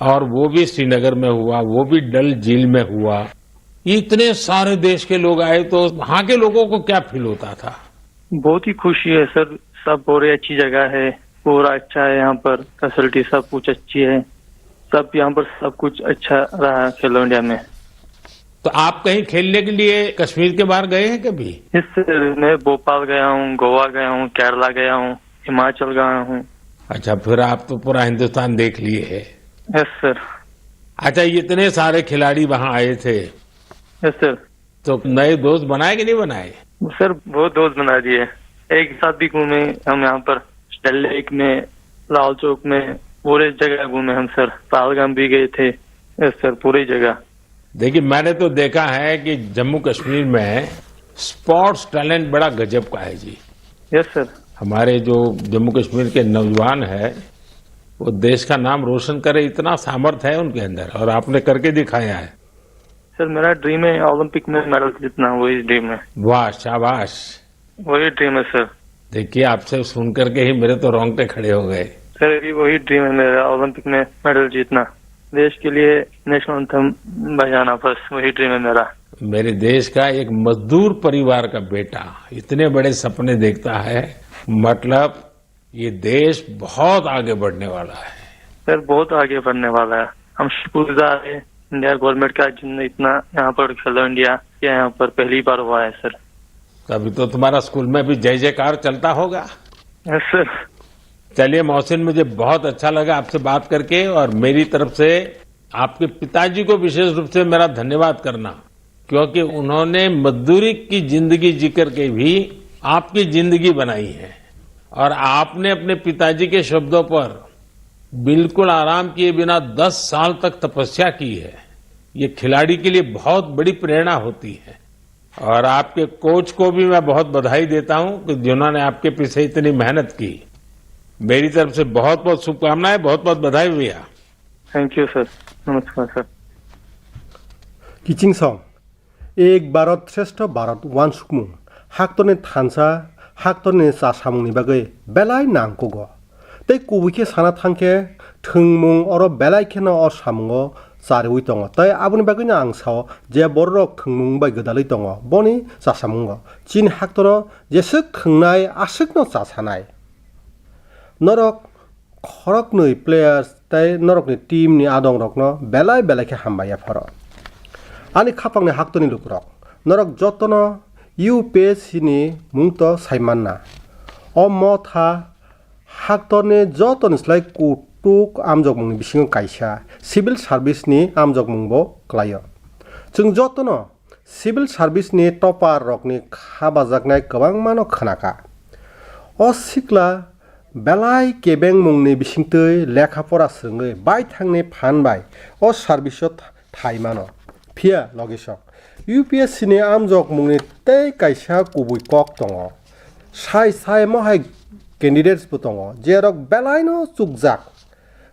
और वो भी श्रीनगर में हुआ, वो भी डल झील में हुआ। इतने सारे देश के लोग आए, तो वहाँ के लोगों को क्या फील होता था? बहुत ही खुशी है सर। सब पूरी अच्छी जगह है, पूरा अच्छा है यहाँ पर, फैसिलिटी सब कुछ अच्छी है, सब यहाँ पर सब कुछ अच्छा रहा खेलो इंडिया में। तो आप कहीं खेलने के लिए कश्मीर के बाहर गए हैं कभी? मैं भोपाल गया हूँ, गोवा गया हूँ, केरला गया हूँ, हिमाचल गया हूँ। अच्छा, फिर आप तो पूरा हिंदुस्तान देख लिए है। Yes sir. अच्छा, इतने सारे खिलाड़ी वहाँ आए थे। Yes sir. तो नए दोस्त बनाए कि नहीं बनाए? सर बहुत दोस्त बना दिए, एक साथ भी घूमे हम यहाँ पर, डल लेक में, लाल चौक में, पूरे जगह घूमे हम सर। पहलगाम भी गए थे। यस सर, पूरी जगह। देखिए, मैंने तो देखा है कि जम्मू कश्मीर में स्पोर्ट्स टैलेंट बड़ा गजब का है जी। Yes sir. हमारे जो जम्मू कश्मीर के नौजवान है वो देश का नाम रोशन करे, इतना सामर्थ्य है उनके अंदर, और आपने करके दिखाया है। सर मेरा ड्रीम है ओलंपिक में मेडल जीतना, वही ड्रीम है। वाह, शाबाश, वही ड्रीम है सर। देखिए, आपसे सुन करके ही मेरे तो रोंगटे खड़े हो गए। सर अभी वही ड्रीम है मेरा, ओलंपिक में मेडल जीतना। देश के लिए नेशनल एंथम बजाना, बस वही ड्रीम है मेरा। मेरे देश का एक मजदूर परिवार का बेटा इतने बड़े सपने देखता है, मतलब ये देश बहुत आगे बढ़ने वाला है। सर बहुत आगे बढ़ने वाला है। हम शुक्रगुजार हैं इंडिया गवर्नमेंट का, जिनने इतना यहाँ पर खेलो इंडिया यहाँ पर पहली बार हुआ है सर। तभी तो तुम्हारा स्कूल में भी जय जयकार चलता होगा। Yes sir. चलिए मोहसिन, मुझे बहुत अच्छा लगा आपसे बात करके, और मेरी तरफ से आपके पिताजी को विशेष रूप से मेरा धन्यवाद करना, क्योंकि उन्होंने मजदूरी की जिंदगी जीकर के भी आपकी जिंदगी बनाई है, और आपने अपने पिताजी के शब्दों पर बिल्कुल आराम किए बिना 10 साल तक तपस्या की है। ये खिलाड़ी के लिए बहुत बड़ी प्रेरणा होती है, और आपके कोच को भी मैं बहुत बधाई देता हूं कि जिन्होंने आपके पीछे इतनी मेहनत की। मेरी तरफ से बहुत बहुत शुभकामनाएं, बहुत बहुत बधाई भैया। Thank you sir. नमस्कार सर। किचिंसं एक भारत श्रेष्ठ भारत वान सुकमुं हाक्तरनि थानसा हाक्तरनि चासामुंनि बागै बेलाय नांगौगो तै कुबुखे साना थांखे थोंमुं अर बेलायखेनो अ सामुंगो चारिउइ दङ तै आबुनि बागैनो आं साव जे बररक थोंमुं बाय गोदालै दङ बनि चासामुंगो चीन हाक्तर जेसे थोंनाय आसुकनो चासानाय नरक खरकनै प्लेयार्स तै नरकनि टीमनि आदंरकनो बेलाय बेलायखे हामबाया फर आनि खापांनि हाक्तनि लुकुरक नरक जतनो UPSC नि मुंत साइमानना अ मथा हाक्तरनि जतन स्लाइ कुटुक आमजगमुंनि बिसिङाव कायसा सिभिल सार्भिसनि आमजगमुंबो क्लायो जों जतनो सिभिल सार्भिसनि टपार रकनि खाबाजाकनाय गोबां मानो खोनाका अ सिक्ला बेलाय केबें मुंनि बिसिंतै लेखा फरा सोङै बाय थांनि फानबाय अ सार्भिसआव थाइमानो फिया लगेसक UPSC नि आमजग मुंनि तै कायसा गुबै कक दङ साय साय महाय कैंडिडेट्सबो दङ जेरक बेलायनो चुकजाक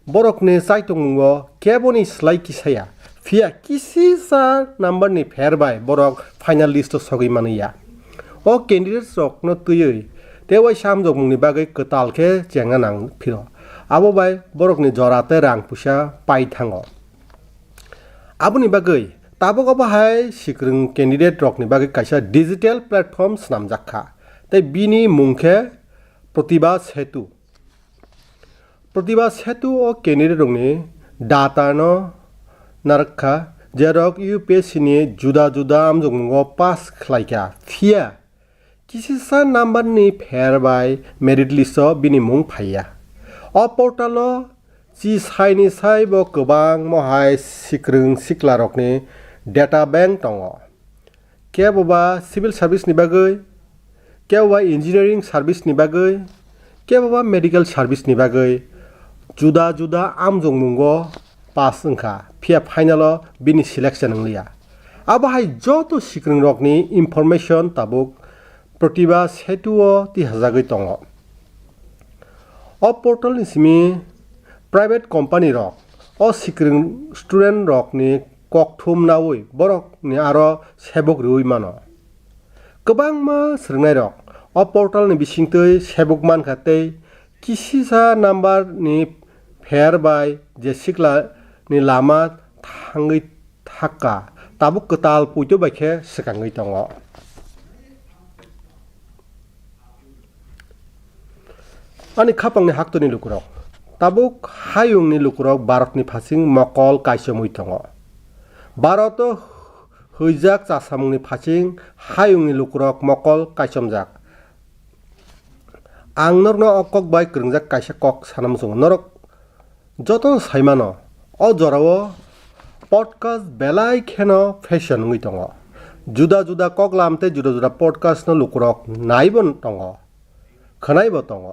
बरकनि चाइतमुंगो केबनि स्लाइ किसाया फिया किसिसा नाम्बारनि फेरबाय बरक फाइनाल लिस्ट सगै मानैया अ कैंडिडेट्स रकनो तैयै तेवाय सामजग मुंनि बागै कतालखे जेंना नां फिर आबो बाय बरकनि जराते रां पुसा पाइ थाङो आबुनि बागै ताबो बाहाय सिक्रिं कैंडिडेट रकनि बागै कायसा डिजिटल प्लेटफर्म स्नामजाखा तै बिनि मुंखे प्रतिभा सेतु अ कैंडिडेट रकनि डाटानो नारखा जेरक UPSC नि जुदा जुदा आमजगमुंगो पास खलायका फिया किसिसा नाम्बारनि फेरबाय मेरिट लिस्टआव बिनि मुं फाइया अ पोर्टालाव जि साइनि साइबो गोबां महाय सिक्रिं सिक्ला रकनि डेटा बैंक दङ केबबा सिभिल सार्भिसनि बागै केबबा इन्जिनियारिं सार्भिसनि बागै केबबा मेडिकेल सार्भिसनि बागै जुदा जुदा आमजगमुंगो पास ओंखा फिया फाइनालाव बिनि सिलेक्शन ओंलिया आबाहाय जत सिक्रिं रकनि इनफरमेशन ताबुक प्रतिभा सेतुओ तिहाजागै दङ अ पोर्टालनि सिमि प्राइवेट कंपनी रक अ सिक्रिं स्टूडेंट रकनि ककथुम नावै बरकनि आरो सेबक रुइ मानो गोबां मा सोलोंनाय रक अ पोर्टालनि बिसिंतै सेबक मानखातै किसिसा नाम्बारनि फेरबाय जे सिक्लानि लामा थाङै थाका ताबुक कताल पुइतो बायखे सिगाङै दङ आनि खापांनि हाक्तनि लुकुरक ताबुक हायुंनि लुकुरक भारतनि फासिं मकल कायसमुइ दङ भारत हैजाक चासामुंनि फासिं हायुंनि लुकुरक मकल कायसमजाक आं नरनो अकक बाय क्रंजाक कायसा कक सानामसुं नरक जतन साइमानो अ जराव पडकास्ट बेलाय खेनो फैशन उइ दङ जुदा जुदा कक लामते जुदा जुदा पडकास्ट न लुकुरक नायबो दङ खोनायबो दङ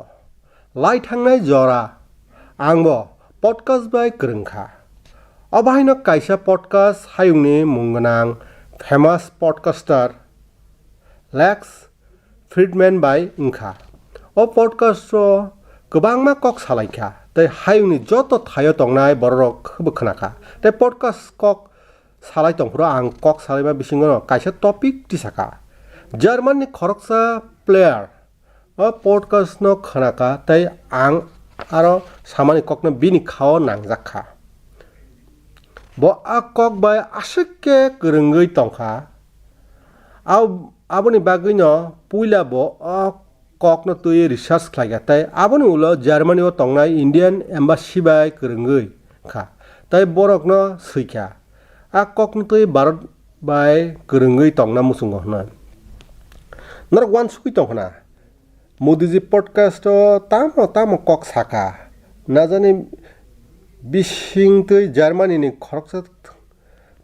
लाइ थांनाय जरा आंबो पडकास्ट बाय क्रंखा अबाहायनो कायसा पडकास्ट हायुंनि मुंगोनां फेमास पडकास्टार लेक्स फ्रिडमेन बाय ओंखा अ पडकास्ट गोबां मा कक सालायखा तै हायुंनि जत थायो तंनाय बररक खबो खोनाखा तै पडकास्ट कक सालाय तंफ्रो आं कक सालायमा बिसिङो कायसा टपिक तिसाखा जार्माननि खरकसा प्लेयार अ पडकास्ट न खोनाका तै आं आरो सामानि ककनो बिनि खाओ नांजाखा bo a kok bai asike kerengoi tongkha aboni bagui no puila bo a kok no tui research khlaiga tai aboni ulo Germany o tongnai Indian embassy bai kerengoi kha tai borok no suikha a kok no tui Bharat bai kerengoi tongna musungo na nar wan sukui tongna Modiji podcast o tamo kok saka na jani bising tui Germany ni khoroksa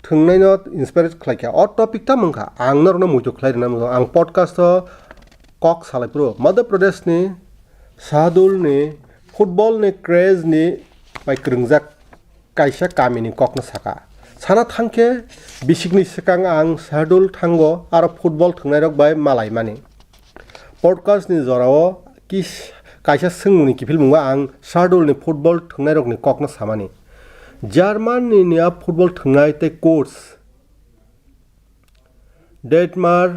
thungnai no inspire khlaikha o topic ta mangkha ang nor no mujo khlai na ang podcast o kok salai pro Madhya Pradesh ni Shahadol ni football ni craze ni bai krengjak kaisa kami ni kok na saka sana thangke bisikni sikang ang Shahadol thango aro football thungnai rok bai malai mani podcast ni jorao kis kaisa sungmuni kifil mungwa ang Shahadol ni football thungnai rok ni kok na samani German ni nia football thungnai te coach Detmar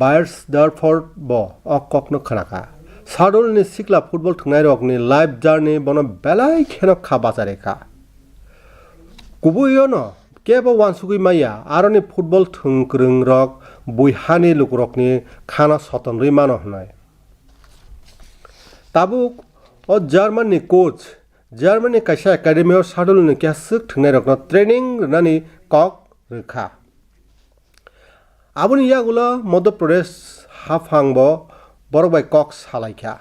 Beiersdorfer bo o kok no khanaka Shahadol ni sikla football thungnai rok ni life journey bono belai kheno kha bachare kha kubuyo no kebo wansugui maya aroni football thungkrung rok buihani lukrok ni khana sotonrui mano hnai tabuk o German ni coach Germany kaisa academy o Shahadol ni kyasuk thungnai rok no training rani kok rkha aboni yagulo Madhya Pradesh hafangbo borok bai kok salaikha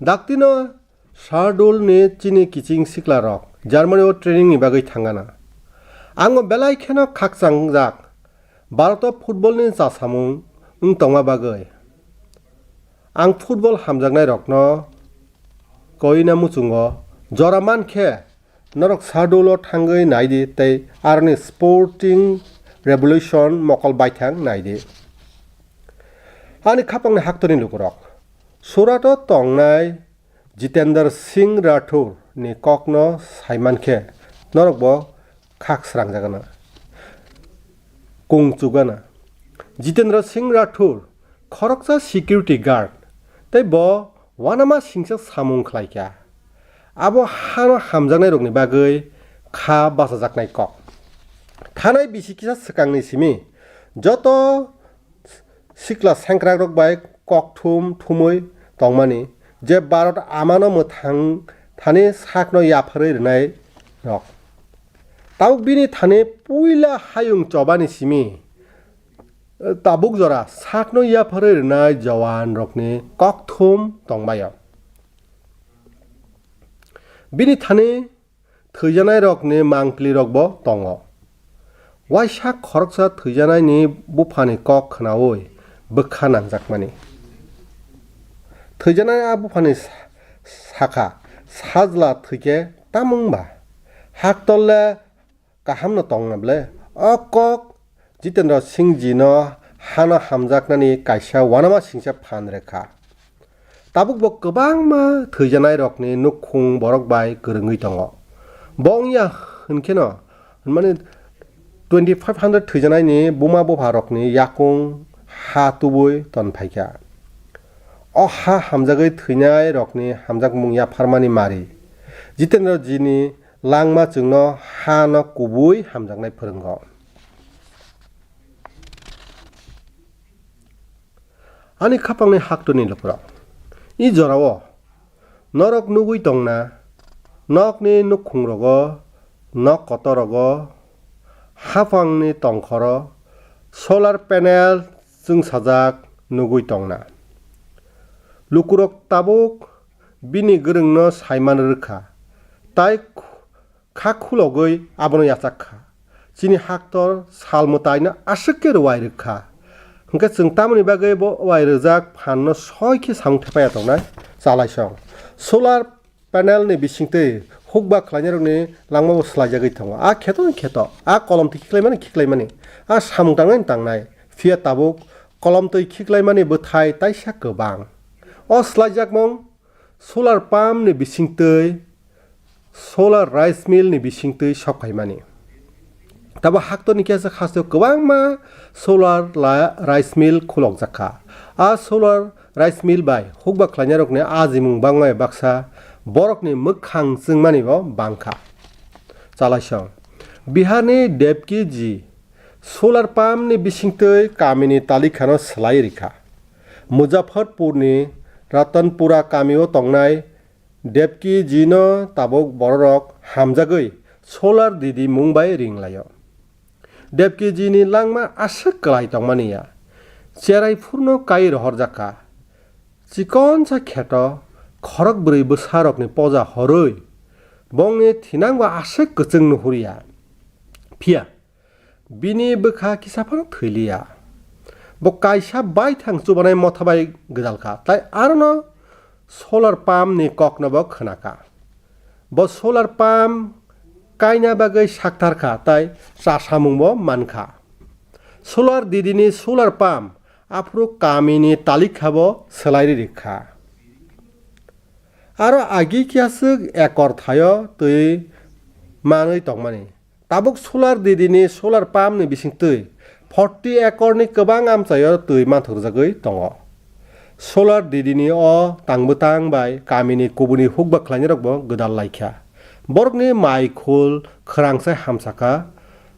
daktino Shahadol ni chini kiching sikla rok Germany o training ni bagai thangana ango belai kheno khakchangjak Bharat o football ni chasamung tongma bagai ang football hamjaknai rok no koina muchungo joraman khe norok Shahadol o thangoi naidi tei arni sporting revolution mokol baithang naidi ani khapangni haktori lukurok Surat o tongnai Jitendra Singh Rathore ni kokno saiman khe norok bo khak srangjagana kungchugana Jitendra Singh Rathore khoroksa security guard tei bo wanama singsa samung khlaikha abo hano hamjaknai rokni bagoi kha basajaknai kok thanai bisikisa swkangni simi joto sikla sangkrak rok bai kok thumui tongmani je Bharat amano muthang thani sakno yapharoi rwnai rok tabuk bini thani puila hayung chobani simi tabuk jora sakno yapharoi rwnai jawan rokni kok thum tongbayo bini thani thaijanai rokni mangpli rok bo tongo waisa khoroksa thaijanai ni bufani kok khnaoi bokha nangjakmani thaijanai a bufani sakha sajla thike tamungba haktolle kaham no tongnable o kok Jitendra Singh ji no hana hamjaknani kaisa wanama singsa phan rekha tabuk bo kwbangma thaijanai rokni nukhung borok bai kerengoi tongo bongya hwnkeno mane 2500 thaijanai ni buma bofa rokni yakung ha tubui tonphaikha o ha hamjagai thainai rokni hamjakmung ya pharmani mari Jitendra ji ni langma chungno ha no kubui hamjaknai phorungo ani khapangni haktoni lopra I jorao norok nugui tongna nokni nukhungrogo nok kotorogo hafangni tongkhoro solar panel chung sajak nugui tongna lukurok tabuk bini gorengno saiman rkha tai kha khulogoi abono yachakha chini haktor salmutaina asike rwai rkha hingke chung tamoni bagai bo wai rwjak phanno soike samung thepaya tongnai chalaisong solar panel ni bisingtwi hukba khlainarokni langma bo slaijagoi tongo a kheto a kolom twi khiklaimani a samung tangnai phia tabuk kolom twi khiklaimani bwthai taisa kwbang o slaijakmung solar pump ni bisingtwi solar rice mill ni bisingtwi sokhaimani tabo haktoni kesa khasyo kwbangma solar rice mill khulokjakha a solar rice mill bai hukba khlainarokni ajimung bangmai baksa borokni mukhang chungmani bo bangkha चालायसं बिहारनि देबकी ji solar पाम्पनि बिसिंतै कामिनि तालिखानो स्लाय रिखा मुजफ्फरपुरनि रतनपुरा कामिओ तंनाय देबकी जीनो ताबक बररक हामजागै solar दीदी मुंबाई रिंलायो देबकी जीनि लांमा आसक कलाय तंमानिया चेरायफुरनो काई रहर जाका chicken सा खेत खरक ब्रै बोसारकनि पजा हरै बंनि थिनांबा आसक गचों नुहुरिया फिया बिनि बोखा किसाफान थैलिया ब कायसा बाय थांचुबानाय मथाबाय गजालखा ताय आरनो सोलार पाम्पनि ककनबो खोनाका ब सोलार पाम्प कायना बागै साक्टारखा ताय चासामुंबो मानखा सोलार दीदिनि सोलार पाम्प आफ्रो कामिनि तालिखाबो सोलायरि रिखा आरो आगि कियासुक एकर थायो तै मानै तंमानि ताबुक सोलार दीदिनि सोलार पाम्पनि बिसिंतै 40 एकरनि गोबां आमचायो तै माथुरजागै दङ सोलार दीदिनि तांबोतां बाय कामिनि कुबुनि हुकबा ख्लायनि रकबो गोदाल लायखा बरकनि माइखुल खोरांसाय हामसाखा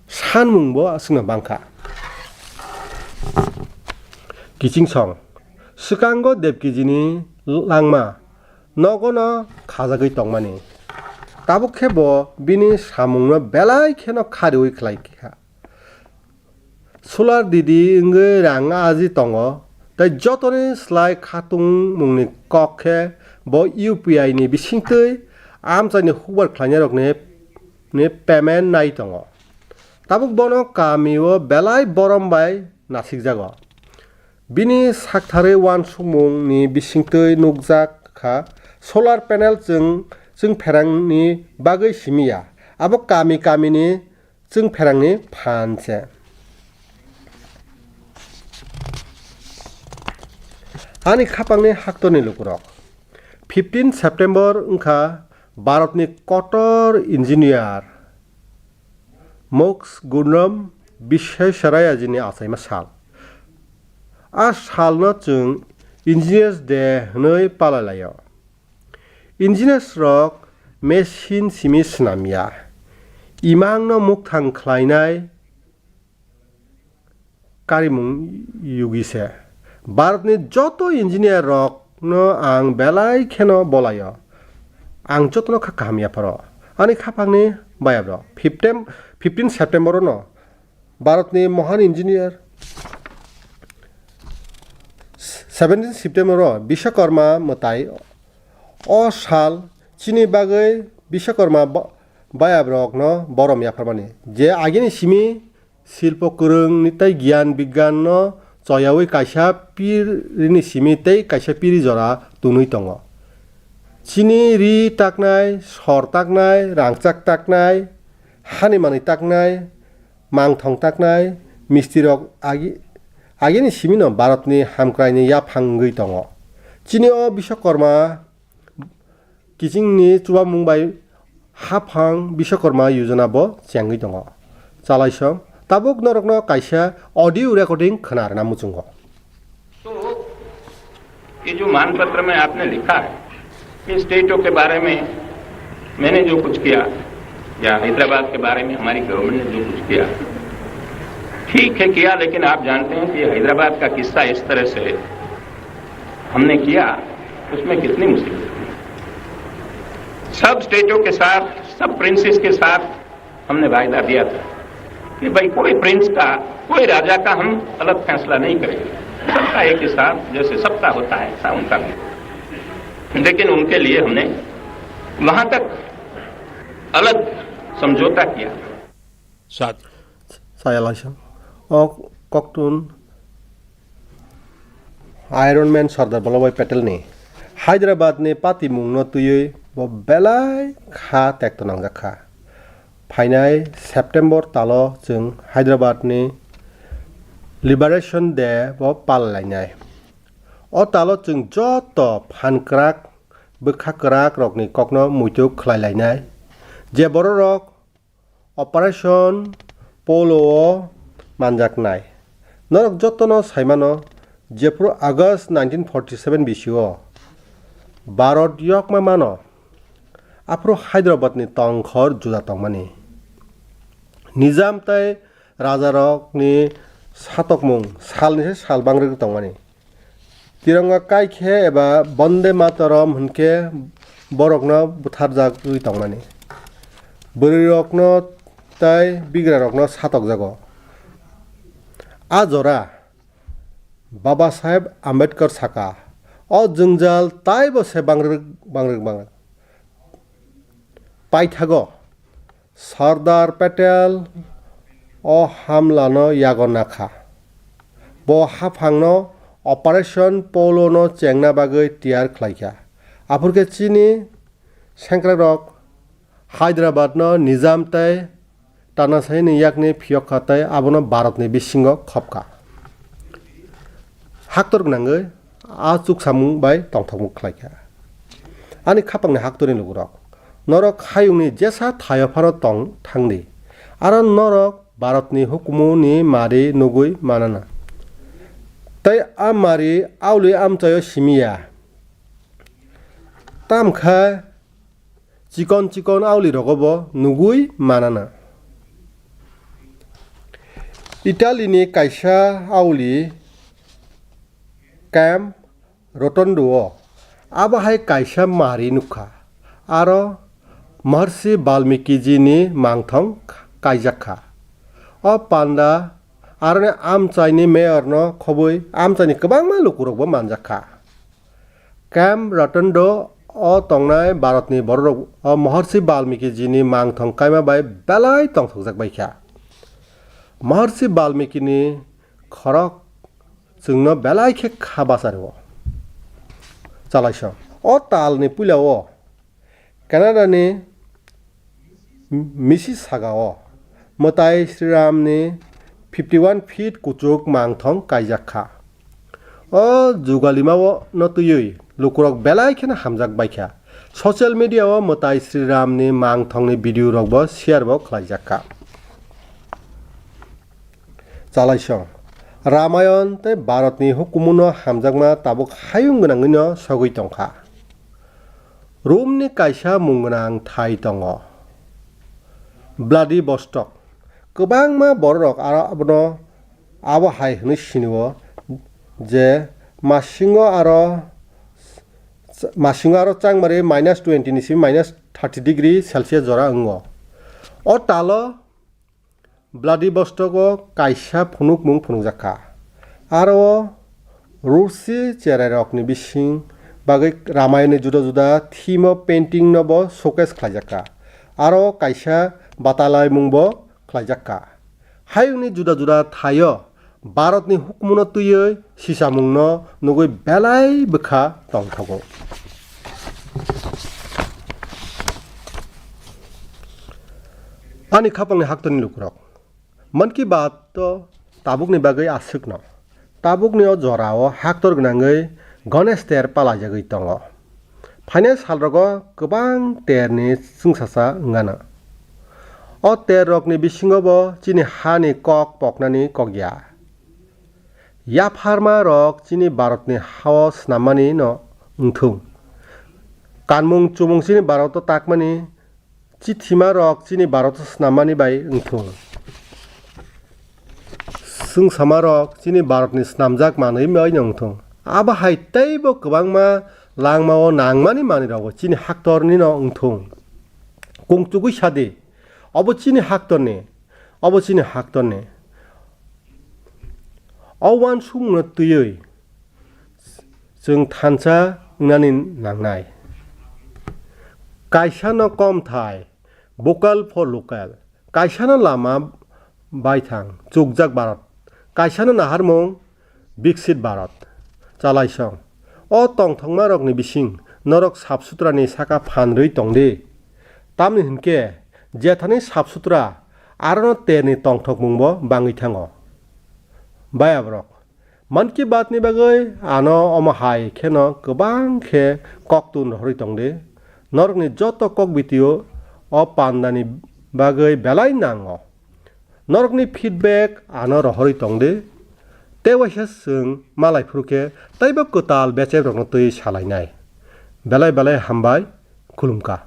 सानमुंबो असुंनो बांखा किचिं सं सुकांगो देबकीजीनि लांमा नगनो खाजागै तंमानि ताबुक खेबो बिनि सामुंनो बेलाय खेनो खारिवै ख्लायखा सोलार दीदी इंगै रां आजि तंग ताय जतने स्लाय खातुं मुंनि कखे ब UPI नि बिसिंतै आमचानि हुकबार ख्लायनि रकनि पेमेन्ट नाय तंग ताबुक बनो कामिओ बेलाय बरम बाय नासिक जागो बिनि साक्थारै वान सुमुंनि बिसिंतै नुकजाखा सोलार पेनेल जों फेरांनि बागै सिमिया आबो कामिनि जों फेरांनि फानसे आनि खापांनि हाक्तनि लुकुरक 15 सेप्टेम्बर उनखा भारतनि कटर इन्जिनियार मोक्ष गुणरम विश्वेश्वरायाजीनि आसायमा साल आ सालनो जों इन्जिनियार्स डे हनै पालायलायो इन्जिनियार्स रक मेसिन सिमि स्नामिया इमांनो मुक्तां ख्लायनाय कारिमुं युगिसे भारतनि जत इन्जिनियार रकनो आं बेलाय खेनो बलायो आं जतनो खामियाफोर आनि खापांनि बायाब्र 15 सेप्टेम्बर न भारतनि महान इन्जिनियार 17 सेप्टेम्बर विश्वकर्मा मताय साल चिनि बागै विश्वकर्मा बायाब्रक न बरम याफरमानि जे आगिनि सिमि शिल्प गोरोंनि तै गियान विज्ञान न चयावै कायसा पिरिनि सिमि तै कायसा पिरि जरा तुनुय दङ चिनि रि ताकनाय सर ताकनाय रांचाक ताकनाय हानिमानि ताकनाय मांथं ताकनाय मिस्टिरक आगिनि सिमि न भारतनि हामक्रायनि याफांगै दङ चिनि विश्वकर्मा किचिंनि चुबा मुंबाई हाफां विश्वकर्मा योजना बो चेंगै दङ चालायसं ताबुक नरकनो कायसा ऑडियो रिकॉर्डिंग खनारना मुचुंगो तो ये जो मानपत्र में आपने लिखा है कि स्टेटों के बारे में मैंने जो कुछ किया या हैदराबाद के बारे में हमारी गवर्नमेंट ने जो कुछ किया ठीक है किया लेकिन आप जानते हैं कि हैदराबाद का किस्सा इस तरह से हमने किया उसमें कितनी मुसीबत थी सब स्टेटों के साथ सब प्रिंसेस के साथ हमने वायदा दिया था कि भाई कोई प्रिंस का कोई राजा का हम अलग फैसला नहीं करेंगे सबका एक ही साथ जैसे सबका होता है ऐसा उनका भी लेकिन उनके लिए हमने वहां तक अलग समझौता किया साथ सायालायसं कक्टुन आयरन मैन सरदार वल्लभभाई पटेल ने हैदराबाद ने पाती मुंगनो तुयै ब बेलाय खा तेक्तो नांजाखा फाइनाय सेप्टेम्बर तालो जों हैदराबाद ने लिबारेशन डे ब पाललायनाय अ तालो जों जत फानक्राक बोखाक्राक रकनि ककनो मुइतुक खलायलायनाय जे बर रक ऑपरेशन पोलो मानजाकनाय नरक जतनो साइमानो जेफ्रो आगस्ट 1947 बिसिओ भारत यक मानो आफ्रो हैदराबाद नि तंखर जुदा तंगमानि निजाम ताय राजा रकनि सातकमुं सालनिसे साल बांग्रि तंमानि तिरंगा काइखे एबा बन्दे मातरम हुनके बरकनो बुथारजाक तंमानि बोरै रकनो ताय बिग्रा रकनो सातक जागो आ जरा बाबा साहेब आम्बेडकर साका अ जोंजाल ताय बसे बांग्रि पाइथागो सरदार पेटेल अ हामलानो यागनाखा बो हाफांनो ऑपरेशन पोलोनो चेंगना बागै तियार खलाइखा आफुरके चीनी सेंक्रा रक हैदराबाद नो निजाम ताय तानासाई नि याकनि फियक ताय आबनो भारतनि बिसिंगो खपका हाक्तर गनांगै आ चुक सामुं बाय तंथंमु खलाइखा आनि खापांनि हाक्तरनि लुगुरक नरक हायुंनि जेसा थायफानो तं थांनि आरो नरक भारतनि हुकुमुनि मारि नुगुइ मानाना तै आमारि आवलि आमचायो सिमिया तामखा चिकन आवलि रगबो नुगुइ मानाना इटालीनि काइसा आवलि कैम्प रोटोंडो आबाहाय काइसा मारि नुखा आरो महर्षि वाल्मीकि जीनि मांथं काइजाखा अ पान्डा आरो आमचाइनि मेयरनो खबै आमचाइनि गोबां लुकुरकबो मानजाखा कैम्प रोटोंडो अ तंनाय भारतनि बररक अ महर्षि वाल्मीकि जीनि मांथं काइमा बाय बेलाय तंथंजाक बायखा महर्षि वाल्मीकिनि खरक जोंनो बेलायखे खाबासारो चालायस अ तालनि पुलाव कनाडानि मिसिसागाओ मताय श्रीरामनि 51 फीट कुचुक मांथं काइजाखा अ जुगालिमाओ नतुयै लुकुरक बेलायखेना हामजाक बायखा ससियेल मीडियाओ मताय श्रीरामनि मांथंनि भिडिअ रकबो शेयारबो खलायजाखा चालायस रामायण ते भारतनि हुकुमुनो हामजाकमा ताबुक हायुं गोनाङैनो सगै तंखा रोमनि काइसा मुंगोनां थाइ दङ व्लादिवस्टक गोबांमा बररक आरो आबनो आबहाय होनो सिनिओ जे मासिङो आरो चांमारि -20 निसिम -30 डिग्री सेल्सियस जरा अंगो अ तालो व्लादिवस्टको काइसा फुनुक मुं फुनुकजाखा आरो रुसि चेरायरकनि बिसिं बागै रामायणनि जुदा जुदा थीम पेन्टिं नबो शोकेस खलायजाखा आरो काइसा बातालाय मुंबो खलायजाखा हायुंनि जुदा जुदा थायो भारतनि हुकुमनो तुयै सिसा मुंनो नुगै बेलाय बोखा तंथगो आनि खापांनि हाक्तनि लुकुरक मन की बात तो ताबुकनि बागै आसुकनो ताबुकनिओ जराओ हाक्तर गोनाङै गणेश तेर पालाजागै दङ फाइने सालरगो गोबां तेरनि जोंसासा ngaना अ तेर रकनि बिसिङावबो चिनि हानि कक पकनानि कगया या फार्मा रक चिनि भारतनि हाव स्नामानि न उंथुं कानमुं चुमुंसिनि भारत ताकमानि चिथिमा रक चिनि भारत स्नामानि बाय उंथुं जों सामारक चिनि भारतनि स्नामजाक मानै मै नंथुं आबा हायतैबो गोबांमा लांमाओ नांमानि मानि रावो चिनि हाक्तरनि न उंथुं कुंचुगै सादे अब चिनि हाक्तरनि अवान सुंनो तुयै जों थानसा नानि नांनाय काइसानो कम थाय भोकाल फर लोकल काइसानो लामा बायथां चुकजाक भारत काइसानो नाहारमुं विकसित भारत चालायसं अ तंथंमा रकनि बिसिं नरक साफ सुथ्रानि साका फानरै तंदे तामनि हिनके जेथानि साफ सुथ्रा आरो तेरनि तंथक मुंबो बाङै थाङो बायाब्रक मन की बातनि बागै आनो अमहाय खेनो गोबां खे ककतुन हरै तंदे नरकनि जत कक बितियो अ पान्दानि बागै बेलाय नाङो नरकनि फिडबेक आनो रहरै तंदे तेवाइसा जों मालायफोरके तैबो कोताल बेचे रकनो तै सालायनाय बेलाय हामबाय खुलुमका।